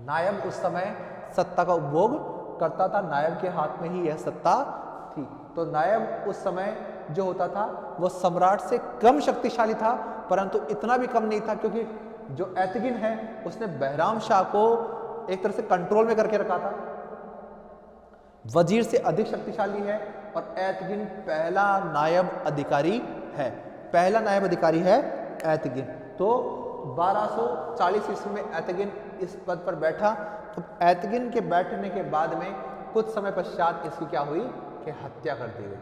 नायब उस समय सत्ता का उपभोग करता था, नायब के हाथ में ही यह सत्ता थी। तो नायब उस समय जो होता था वो सम्राट से कम शक्तिशाली था, परंतु इतना भी कम नहीं था, क्योंकि जो ऐतगिन है उसने बहराम शाह को एक तरह से कंट्रोल में करके रखा था। वजीर से अधिक शक्तिशाली है और ऐतगिन पहला नायब अधिकारी है। पहला नायब अधिकारी है ऐतगिन। तो 1240 ईस्वी में ऐतगिन इस पद पर बैठा। तो ऐतगिन के बैठने के बाद में कुछ समय पश्चात इसकी क्या हुई कि हत्या कर दी गई।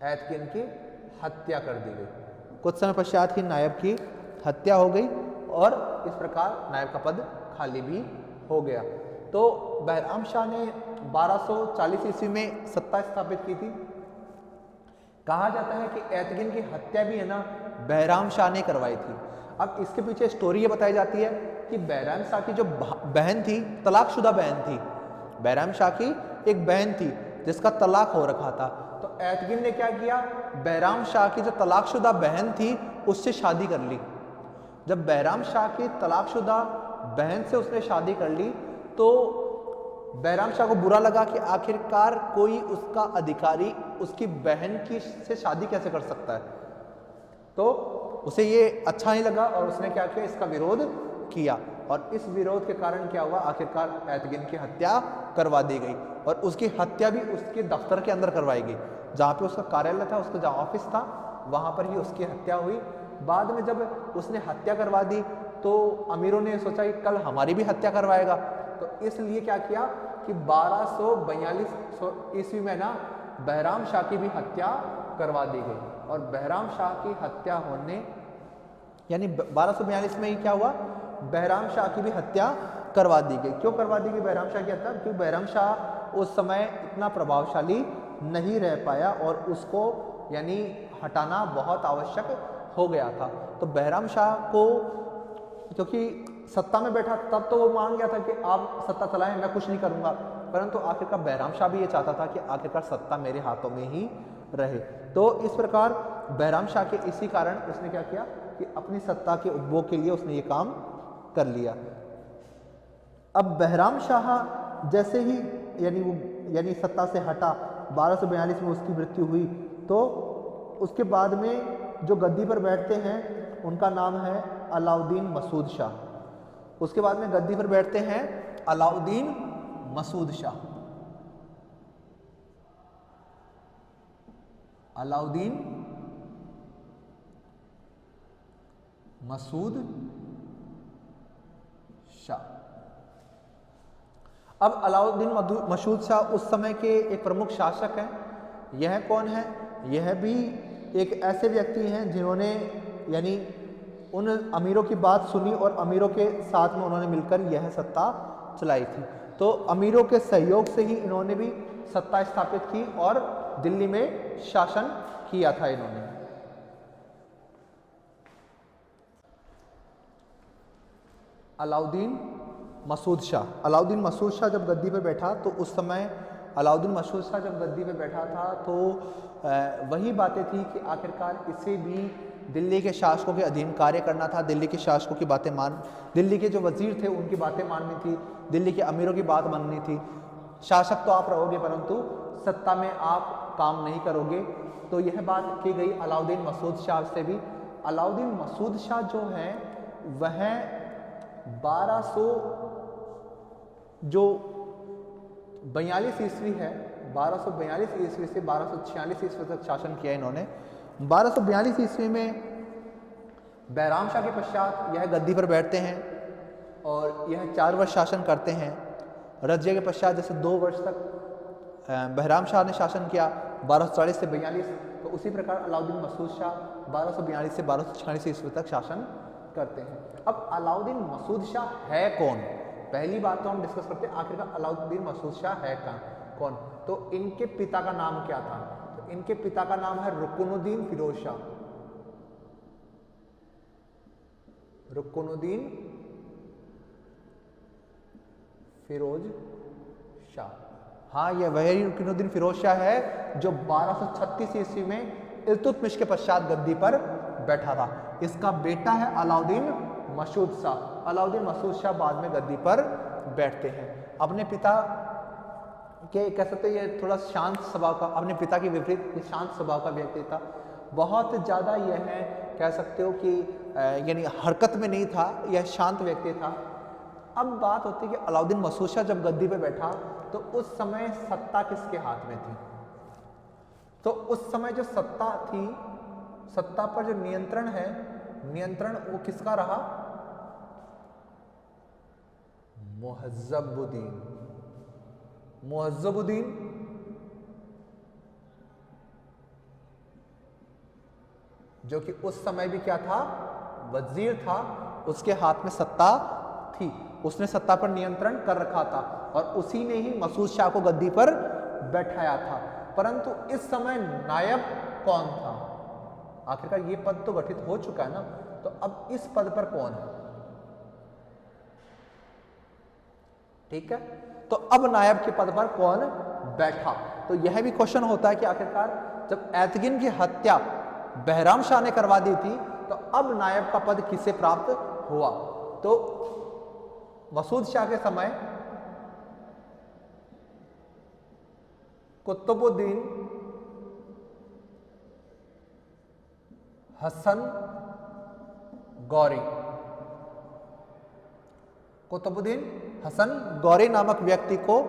ऐतगिन की हत्या कर दी गई। कुछ समय पश्चात ही नायब की हत्या हो गई और इस प्रकार नायब का पद खाली भी हो गया। तो बहराम शाह ने 1240 ईस्वी में सत्ता स्थापित की थी। कहा जाता है कि ऐतगिन की हत्या भी है ना बहराम शाह ने करवाई थी। अब इसके पीछे स्टोरी ये बताई जाती है कि बहराम शाह की जो बहन थी, तलाकशुदा बहन थी, बहराम शाह की एक बहन थी जिसका तलाक हो रखा था। तो ऐतगिन ने क्या किया? बहराम शाह की जो तलाकशुदा बहन थी उससे शादी कर ली। जब बहराम शाह की तलाकशुदा बहन से उसने शादी कर ली तो बहराम शाह को बुरा लगा कि आखिरकार कोई उसका अधिकारी उसकी बहन की से शादी कैसे कर सकता है। तो उसे ये अच्छा नहीं लगा और उसने क्या किया? इसका विरोध किया। और इस विरोध के कारण क्या हुआ? आखिरकार ऐतगिन की हत्या करवा दी गई और उसकी हत्या भी उसके दफ्तर के अंदर करवाई गई। जहाँ पे उसका कार्यालय था, उसका जहाँ ऑफिस था, वहाँ पर ही उसकी हत्या हुई। बाद में जब उसने हत्या करवा दी तो अमीरों ने सोचा कि कल हमारी भी हत्या करवाएगा। तो इसलिए क्या किया कि 1242 ईस्वी में ना बहराम शाह की भी हत्या करवा दी गई। और बहराम शाह की हत्या होने यानी 1242 में ही क्या हुआ? बहराम शाह की भी हत्या करवा दी गई। क्यों करवा दी गई बहराम शाह की हत्या? क्योंकि बहराम शाह उस समय इतना प्रभावशाली नहीं रह पाया और उसको यानी हटाना बहुत आवश्यक हो गया था। तो बहराम शाह को क्योंकि सत्ता में बैठा तब तो वो मान गया था कि आप सत्ता चलाएं, मैं कुछ नहीं करूंगा। परंतु आखिरकार बहराम शाह भी ये चाहता था कि आखिरकार सत्ता मेरे हाथों में ही रहे। तो इस प्रकार बहराम शाह के इसी कारण उसने क्या किया कि अपनी सत्ता के उपभोग के लिए उसने ये काम कर लिया। अब बहराम शाह जैसे ही यानी सत्ता से हटा, 1242 में उसकी मृत्यु हुई। तो उसके बाद में जो गद्दी पर बैठते हैं उनका नाम है अलाउद्दीन मसूद शाह। उसके बाद में गद्दी पर बैठते हैं अलाउद्दीन मसूद शाह। अलाउद्दीन मसूद शाह। अब अलाउद्दीन मसूद शाह उस समय के एक प्रमुख शासक हैं। यह कौन है? यह भी एक ऐसे व्यक्ति हैं जिन्होंने यानी उन अमीरों की बात सुनी और अमीरों के साथ में उन्होंने मिलकर यह सत्ता चलाई थी। तो अमीरों के सहयोग से ही इन्होंने भी सत्ता स्थापित की और दिल्ली में शासन किया था इन्होंने। अलाउद्दीन मसूद शाह। अलाउद्दीन मसूद शाह जब गद्दी पर बैठा तो उस समय अलाउद्दीन मसूद शाह जब गद्दी पर बैठा था तो वही बातें थी कि आखिरकार इसे भी दिल्ली के शासकों के अधीन कार्य करना था, दिल्ली के शासकों की बातें दिल्ली के जो वजीर थे उनकी बातें माननी थी, दिल्ली के अमीरों की बात माननी थी। शासक तो आप रहोगे परंतु सत्ता में आप काम नहीं करोगे। तो यह बात की गई अलाउद्दीन मसूद शाह से भी। अलाउद्दीन मसूद शाह जो है वह 1242 ईस्वी है, 1242 ईस्वी से 1246 ईस्वी तक शासन किया इन्होंने। 1242 ईस्वी में बैराम शाह के पश्चात यह गद्दी पर बैठते हैं और यह 4 वर्ष शासन करते हैं। रजिया के पश्चात जैसे 2 वर्ष तक बहराम शाह ने शासन किया 1240 से 42, तो उसी प्रकार अलाउद्दीन मसूद शाह 1242 से 1246 ईस्वी तक शासन करते हैं। अब अलाउद्दीन मसूद शाह है कौन? पहली बात तो हम डिस्कस करते हैं आखिरकार अलाउद्दीन मसूद शाह है कौन। तो इनके पिता का नाम क्या था? तो इनके पिता का नाम है रुकनुद्दीन फिरोज शाह। रुकनुद्दीन फिरोज शाह। हाँ, यह वही रुकनुद्दीन फिरोज शाह है जो 1236 ईस्वी में इल्तुतमिश के पश्चात गद्दी पर बैठा था। इसका बेटा है अलाउद्दीन मसूद शाह। अलाउद्दीन मसूद शाह बाद में गद्दी पर बैठते हैं। अपने पिता के कह सकते हैं ये थोड़ा शांत स्वभाव का, अपने पिता के विपरीत शांत स्वभाव का व्यक्ति था। बहुत ज़्यादा यह है कह सकते हो कि यानी हरकत में नहीं था, यह शांत व्यक्ति था। अब बात होती है कि अलाउद्दीन मसूद शाह जब गद्दी पे बैठा तो उस समय सत्ता किसके हाथ में थी? तो उस समय जो सत्ता थी, सत्ता पर जो नियंत्रण है, नियंत्रण वो किसका रहा? मुहज्जबुद्दीन। मुहज्जबुद्दीन जो कि उस समय भी क्या था? वजीर था, उसके हाथ में सत्ता थी, उसने सत्ता पर नियंत्रण कर रखा था और उसी ने ही मसूद शाह को गद्दी पर बैठाया था। परंतु इस समय नायब कौन था? आखिरकार ये पद तो गठित हो चुका है ना, तो अब इस पद पर कौन है? ठीक है, तो अब नायब के पद पर कौन बैठा? तो यह भी क्वेश्चन होता है कि आखिरकार जब ऐतगिन की हत्या बहराम शाह ने करवा दी थी तो अब नायब का पद किसे प्राप्त हुआ? तो मसूद शाह के समय कुतुबुद्दीन हसन गौरी, कुतुबुद्दीन हसन गौरी नामक व्यक्ति को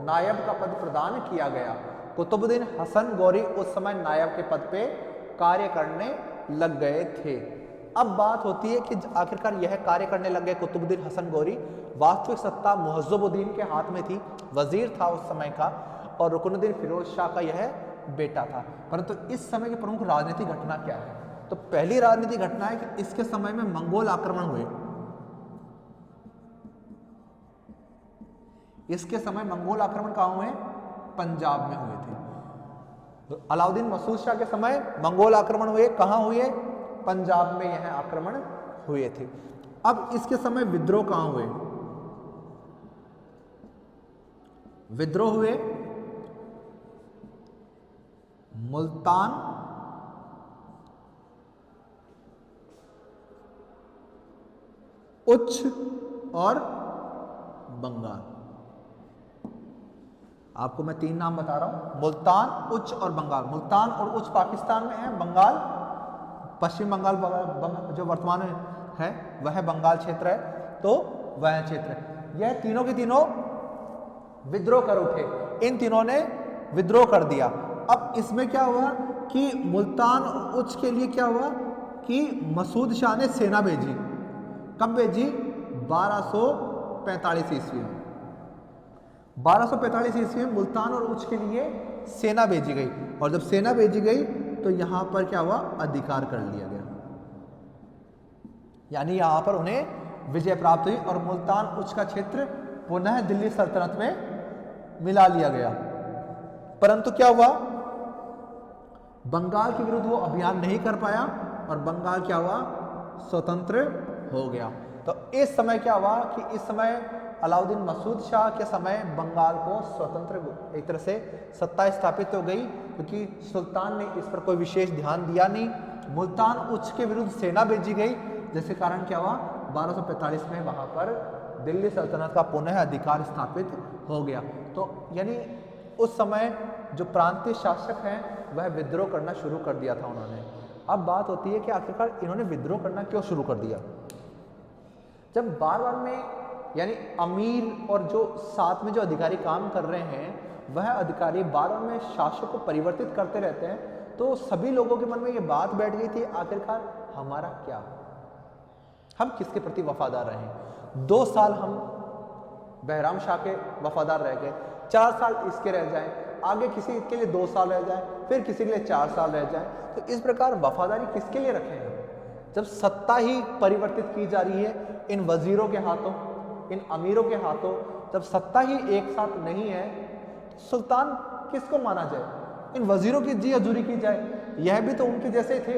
नायब का पद प्रदान किया गया। कुतुबुद्दीन हसन गौरी उस समय नायब के पद पे कार्य करने लग गए थे। अब बात होती है कि आखिरकार यह कार्य करने लग गए कुतुबुद्दीन हसन गौरी। वास्तविक सत्ता मुहज्जबुद्दीन के हाथ में थी, वजीर था उस समय का, और रुकनुद्दीन फिरोज शाह का यह बेटा था। परंतु इस समय की प्रमुख राजनीतिक घटना क्या है? तो पहली राजनीतिक घटना है कि इसके समय में मंगोल आक्रमण हुए। इसके समय मंगोल आक्रमण कहां हुए? पंजाब में हुए थे। तो अलाउद्दीन मसूद शाह के समय मंगोल आक्रमण हुए, कहां हुए? पंजाब में यह आक्रमण हुए थे। अब इसके समय विद्रोह कहां हुए? विद्रोह हुए मुल्तान, उच्च और बंगाल। आपको मैं 3 नाम बता रहा हूं, मुल्तान, उच्च और बंगाल। मुल्तान और उच्च पाकिस्तान में है, बंगाल पश्चिम बंगाल जो वर्तमान में है वह बंगाल क्षेत्र है, तो वह क्षेत्र है। यह तीनों के तीनों विद्रोह कर उठे, इन तीनों ने विद्रोह कर दिया। अब इसमें क्या हुआ कि मुल्तान और उच्च के लिए क्या हुआ कि मसूद शाह ने सेना भेजी। कब भेजी? 1245 ईस्वी में। 1245 ईस्वी में मुल्तान और उच्च के लिए सेना भेजी गई, और जब सेना भेजी गई तो यहां पर क्या हुआ, अधिकार कर लिया गया, यानी यहां पर उन्हें विजय प्राप्त हुई और मुल्तान उच्च का क्षेत्र पुनः दिल्ली सल्तनत में मिला लिया गया। परंतु क्या हुआ, बंगाल के विरुद्ध वो अभियान नहीं कर पाया और बंगाल क्या हुआ, स्वतंत्र हो गया। तो इस समय क्या हुआ कि इस समय अलाउद्दीन मसूद शाह के समय बंगाल को स्वतंत्र एक तरह से सत्ता स्थापित हो गई, क्योंकि सुल्तान ने इस पर कोई विशेष ध्यान दिया नहीं। मुल्तान उच्च के विरुद्ध सेना भेजी गई, जिसके कारण क्या हुआ, 1245 में वहां पर दिल्ली सल्तनत का पुनः अधिकार स्थापित हो गया। तो यानी उस समय जो प्रांतीय शासक हैं वह विद्रोह करना शुरू कर दिया था उन्होंने। अब बात होती है कि आखिरकार इन्होंने विद्रोह करना क्यों शुरू कर दिया। जब बार बार में यानी अमीर और जो साथ में जो अधिकारी काम कर रहे हैं वह अधिकारी बार बार में शासक को परिवर्तित करते रहते हैं, तो सभी लोगों के मन में ये बात बैठ गई थी, आखिरकार हमारा क्या, हम किसके प्रति वफादार रहें। 2 साल हम बहराम शाह के वफादार रह गए, 4 साल इसके रह जाएं, आगे किसी के लिए 2 साल रह जाए, फिर किसी के लिए 4 साल रह जाए। तो इस प्रकार वफादारी किसके लिए रखें हम, जब सत्ता ही परिवर्तित की जा रही है इन वजीरों के हाथों, इन अमीरों के हाथों, जब सत्ता ही एक साथ नहीं है तो सुल्तान किसको माना जाए, इन वजीरों की जी हजूरी की जाए। यह भी तो उनके जैसे थे,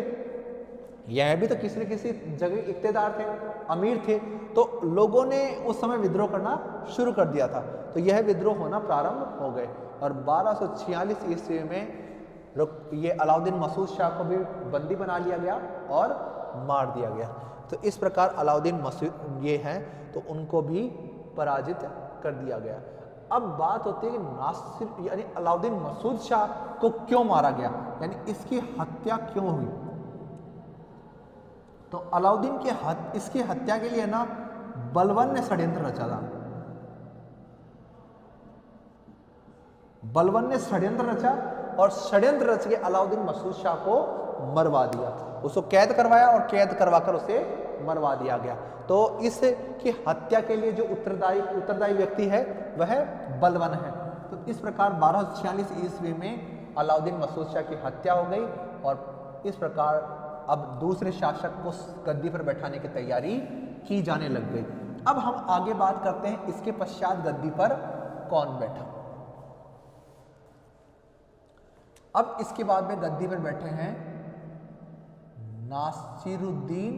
यह भी तो किसी न किसी जगह इख्तेदार थे, अमीर थे, तो लोगों ने उस समय विद्रोह करना शुरू कर दिया था। तो यह विद्रोह होना प्रारंभ हो गए और 1246 ईस्वी में ये अलाउद्दीन मसूद शाह को भी बंदी बना लिया गया और मार दिया गया। तो इस प्रकार अलाउद्दीन मसूद ये हैं तो उनको भी पराजित कर दिया गया। अब बात होती है कि नासिर यानी अलाउद्दीन मसूद शाह को क्यों मारा गया, यानी इसकी हत्या क्यों हुई। तो अलाउद्दीन के इसकी हत्या के लिए ना बलबन ने षड्यंत्र रचा था। बलबन ने षड्यंत्र रचा और षड्यंत्र रच के अलाउद्दीन मसूद शाह को मरवा दिया, उसको कैद करवाया और कैद करवाकर उसे मरवा दिया गया। तो इसकी हत्या के लिए जो उत्तरदायी व्यक्ति है वह बलबन है। तो इस प्रकार 1246 ईस्वी में अलाउद्दीन मसूद शाह की हत्या हो गई और इस प्रकार अब दूसरे शासक को गद्दी पर बैठाने की तैयारी की जाने लग गई। अब हम आगे बात करते हैं इसके पश्चात गद्दी पर कौन बैठा। अब इसके बाद में गद्दी पर बैठे हैं नासिरुद्दीन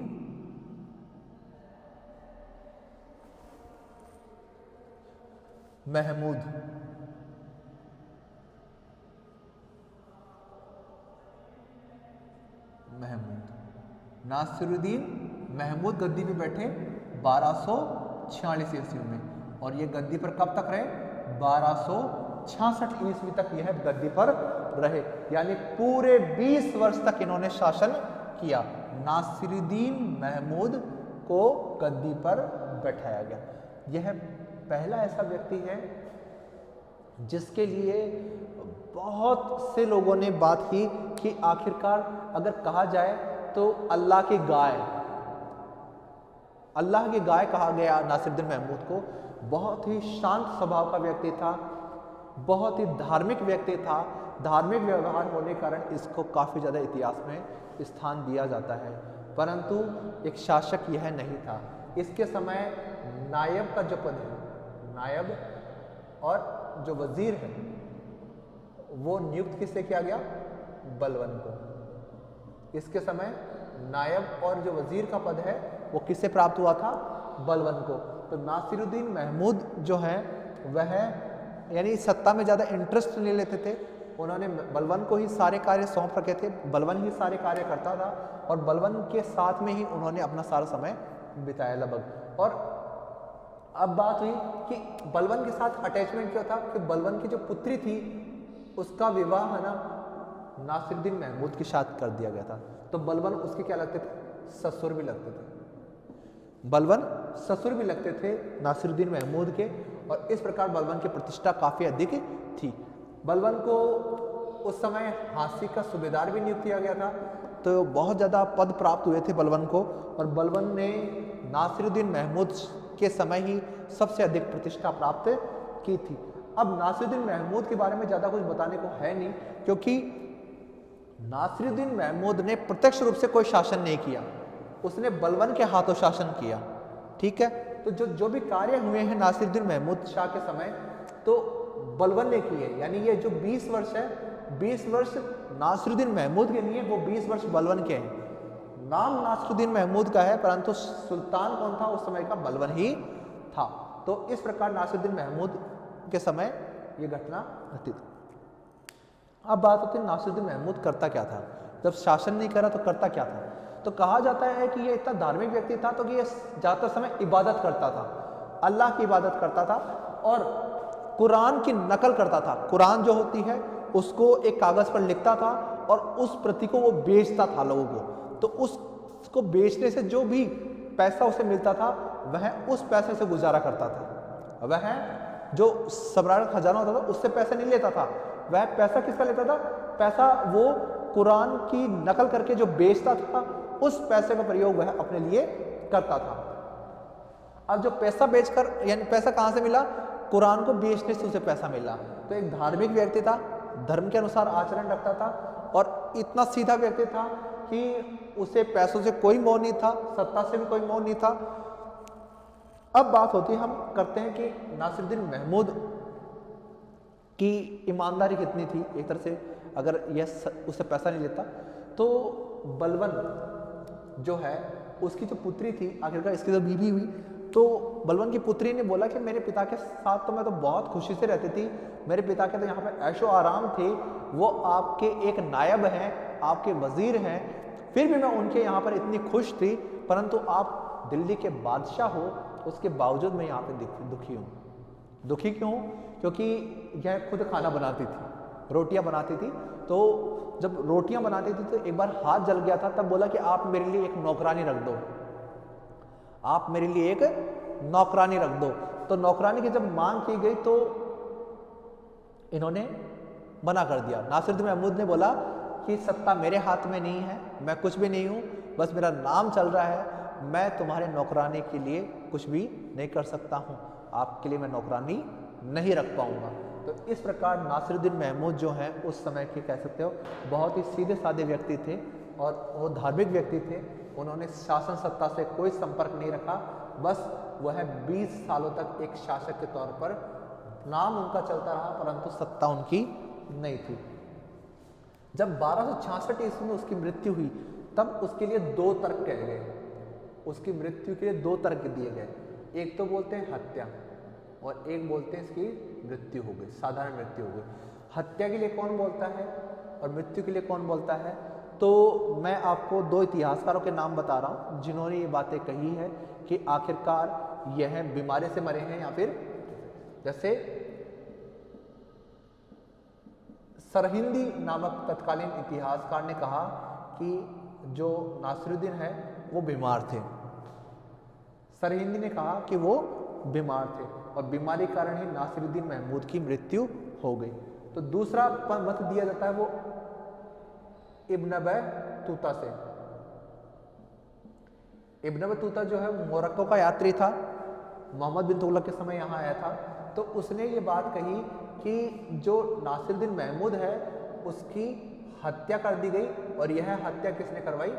महमूद। नासिरुद्दीन महमूद गद्दी पे बैठे 1246 ईस्वी में और ये गद्दी पर कब तक रहे, 1266 ईस्वी तक यह गद्दी पर रहे, यानी पूरे 20 वर्ष तक इन्होंने शासन किया। नासिरुद्दीन महमूद को गद्दी पर बैठाया गया। यह पहला ऐसा व्यक्ति है जिसके लिए बहुत से लोगों ने बात की कि आखिरकार अगर कहा जाए तो अल्लाह की गाय कहा गया नासिरुद्दीन महमूद को। बहुत ही शांत स्वभाव का व्यक्ति था, बहुत ही धार्मिक व्यक्ति था। धार्मिक व्यवहार होने के कारण इसको काफ़ी ज़्यादा इतिहास में स्थान दिया जाता है, परंतु एक शासक यह नहीं था। इसके समय नायब का जो पद है, नायब और जो वजीर है वो नियुक्त किससे किया गया, बलबन को। इसके समय नायब और जो वजीर का पद है वो किससे प्राप्त हुआ था, बलबन को। तो नासिरुद्दीन महमूद जो है वह यानी सत्ता में ज़्यादा इंटरेस्ट नहीं लेते थे, उन्होंने बलबन को ही सारे कार्य सौंप रखे थे, बलबन ही सारे कार्य करता था और बलबन के साथ में ही उन्होंने अपना सारा समय बिताया लगभग। और अब बात हुई कि बलबन के साथ अटैचमेंट क्यों था कि बलबन की जो पुत्री थी उसका विवाह है ना नासिरुद्दीन महमूद के साथ कर दिया गया था। तो बलबन उसके क्या लगते थे, ससुर भी लगते थे, बलबन ससुर भी लगते थे नासिरुद्दीन महमूद के। और इस प्रकार बलबन की प्रतिष्ठा काफ़ी अधिक थी। बलबन को उस समय हांसी का सूबेदार भी नियुक्त किया गया था, तो बहुत ज़्यादा पद प्राप्त हुए थे बलबन को। और बलबन ने नासिरुद्दीन महमूद के समय ही सबसे अधिक प्रतिष्ठा प्राप्त की थी। अब नासिरुद्दीन महमूद के बारे में ज़्यादा कुछ बताने को है नहीं, क्योंकि नासिरुद्दीन महमूद ने प्रत्यक्ष रूप से कोई शासन नहीं किया, उसने बलबन के हाथों शासन किया। ठीक है, तो जो भी कार्य हुए हैं नासिरुद्दीन महमूद शाह के समय, तो बलबन ने किए। यानी ये जो 20 वर्ष है, 20 वर्ष नासिरुद्दीन महमूद के लिए, वो 20 वर्ष बलबन के हैं। नाम नासिरुद्दीन महमूद का है, परंतु सुल्तान कौन था उस समय का? बलबन ही था। तो इस प्रकार नासिरुद्दीन महमूद के समय ये घटना घटित। अब बात होती है नासिरुद्दीन महमूद करता क्या था, जब शासन नहीं करा तो करता क्या था। तो कहा जाता है कि ये इतना धार्मिक व्यक्ति था तो कि ये ज़्यादातर समय इबादत करता था, अल्लाह की इबादत करता था और कुरान की नकल करता था। कुरान जो होती है उसको एक कागज़ पर लिखता था और उस प्रति को वो बेचता था लोगों को। तो उसको बेचने से जो भी पैसा उसे मिलता था वह उस पैसे से गुजारा करता था। वह जो सम्राट खजाना होता था उससे पैसा नहीं लेता था, वह पैसा किसका लेता था? पैसा वो कुरान की नकल करके जो बेचता था उस पैसे का प्रयोग वह अपने लिए करता था। अब जो पैसा बेचकर, यानी पैसा कहाँ से मिला? कुरान को बेचने से उसे पैसा मिला। तो एक धार्मिक व्यक्ति था, धर्म के अनुसार आचरण रखता था और इतना सीधा व्यक्ति था कि उसे पैसों से कोई मोह नहीं था, सत्ता से भी कोई मोह नहीं था। अब बात होती है, हम करते हैं कि नासिरुद्दीन महमूद की ईमानदारी कितनी थी। एक तरह से अगर यह उसे पैसा नहीं लेता तो बलबन जो है उसकी जो पुत्री थी, आखिरकार इसकी जो बीवी हुई, तो बलबन की पुत्री ने बोला कि मेरे पिता के साथ तो मैं तो बहुत खुशी से रहती थी, मेरे पिता के तो यहाँ पे ऐशो आराम थे, वो आपके एक नायब हैं, आपके वजीर हैं, फिर भी मैं उनके यहाँ पर इतनी खुश थी, परंतु आप दिल्ली के बादशाह हो, उसके बावजूद मैं यहाँ पे दुखी हूँ। दुखी क्यों? क्योंकि यह खुद खाना बनाती थी, रोटियाँ बनाती थी। तो जब रोटियाँ बनाती थी तो एक बार हाथ जल गया था, तब बोला कि आप मेरे लिए एक नौकरानी रख दो, आप मेरे लिए एक नौकरानी रख दो। तो नौकरानी की जब मांग की गई तो इन्होंने मना कर दिया। नासिरुद्दीन महमूद ने बोला कि सत्ता मेरे हाथ में नहीं है, मैं कुछ भी नहीं हूँ, बस मेरा नाम चल रहा है, मैं तुम्हारे नौकरानी के लिए कुछ भी नहीं कर सकता हूँ, आपके लिए मैं नौकरानी नहीं रख पाऊँगा। तो इस प्रकार नासिरुद्दीन महमूद जो हैं उस समय के कह सकते हो बहुत ही सीधे साधे व्यक्ति थे और वो धार्मिक व्यक्ति थे। उन्होंने शासन सत्ता से कोई संपर्क नहीं रखा, बस वह 20 सालों तक एक शासक के तौर पर नाम उनका चलता रहा, परंतु सत्ता उनकी नहीं थी। जब 1266 ईस्वी में उसकी मृत्यु हुई तब उसके लिए 2 तर्क कहे गए, उसकी मृत्यु के लिए 2 तर्क दिए गए। एक तो बोलते हैं हत्या और एक बोलते हैं इसकी मृत्यु हो गई, साधारण मृत्यु हो गई। हत्या के लिए कौन बोलता है और मृत्यु के लिए कौन बोलता है? तो मैं आपको 2 इतिहासकारों के नाम बता रहा हूँ जिन्होंने ये बातें कही है कि आखिरकार यह बीमारी से मरे हैं या फिर, जैसे सरहिंदी नामक तत्कालीन इतिहासकार ने कहा कि जो नासिरुद्दीन है वो बीमार थे। सरहिंदी ने कहा कि वो बीमार थे और बीमारी के कारण ही नासिरुद्दीन महमूद की मृत्यु हो गई। तो दूसरा मत दिया जाता है वो इब्न बतूता से। इब्न बतूता जो है मोरक्को का यात्री था, मोहम्मद बिन तुगलक के समय यहाँ आया था। तो उसने ये बात कही कि जो नासिरुद्दीन महमूद है उसकी हत्या कर दी गई और यह हत्या किसने करवाई?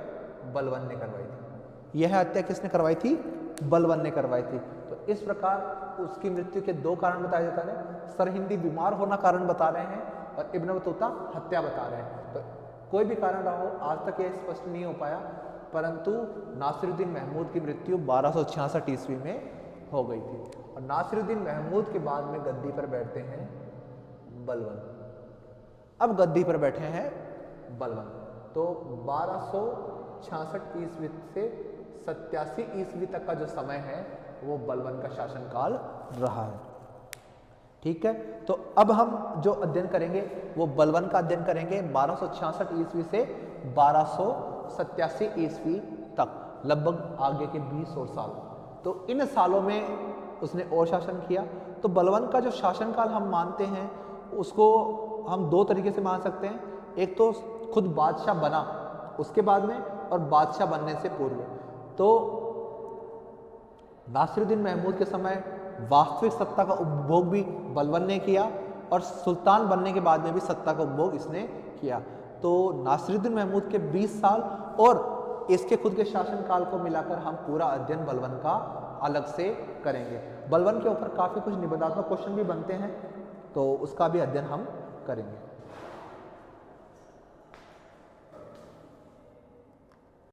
बलबन ने करवाई थी। यह हत्या किसने करवाई थी? बलबन ने करवाई थी। तो इस प्रकार उसकी मृत्यु के 2 कारण बताए जाते हैं। सरहिंदी बीमार होना कारण बता रहे हैं और इब्न बतूता हत्या बता रहे हैं। तो कोई भी कारण रहा हो, आज तक यह स्पष्ट नहीं हो पाया, परंतु नासिरुद्दीन महमूद की मृत्यु 1266 ईस्वी में हो गई थी। और नासिरुद्दीन महमूद के बाद में गद्दी पर बैठते हैं बलबन। अब गद्दी पर बैठे हैं बलबन। तो 1266 ईस्वी से 87 ईस्वी तक का जो समय है वो बलबन का शासनकाल रहा है। ठीक है, तो अब हम जो अध्ययन करेंगे वो बलबन का अध्ययन करेंगे 1266 ईस्वी से 1287 ईस्वी तक, लगभग आगे के 20 और साल। तो इन सालों में उसने और शासन किया। तो बलबन का जो शासनकाल हम मानते हैं उसको हम 2 तरीके से मान सकते हैं। एक तो खुद बादशाह बना उसके बाद में, और बादशाह बनने से पूर्व। तो नासिरुद्दीन महमूद के समय वास्तविक सत्ता का उपभोग भी बलबन ने किया और सुल्तान बनने के बाद में भी सत्ता का उपभोग इसने किया। तो नासिरुद्दीन महमूद के 20 साल और इसके खुद के शासनकाल को मिलाकर हम पूरा अध्ययन बलबन का अलग से करेंगे। बलबन के ऊपर काफ़ी कुछ निबंधात्मक क्वेश्चन भी बनते हैं, तो उसका भी अध्ययन हम करेंगे।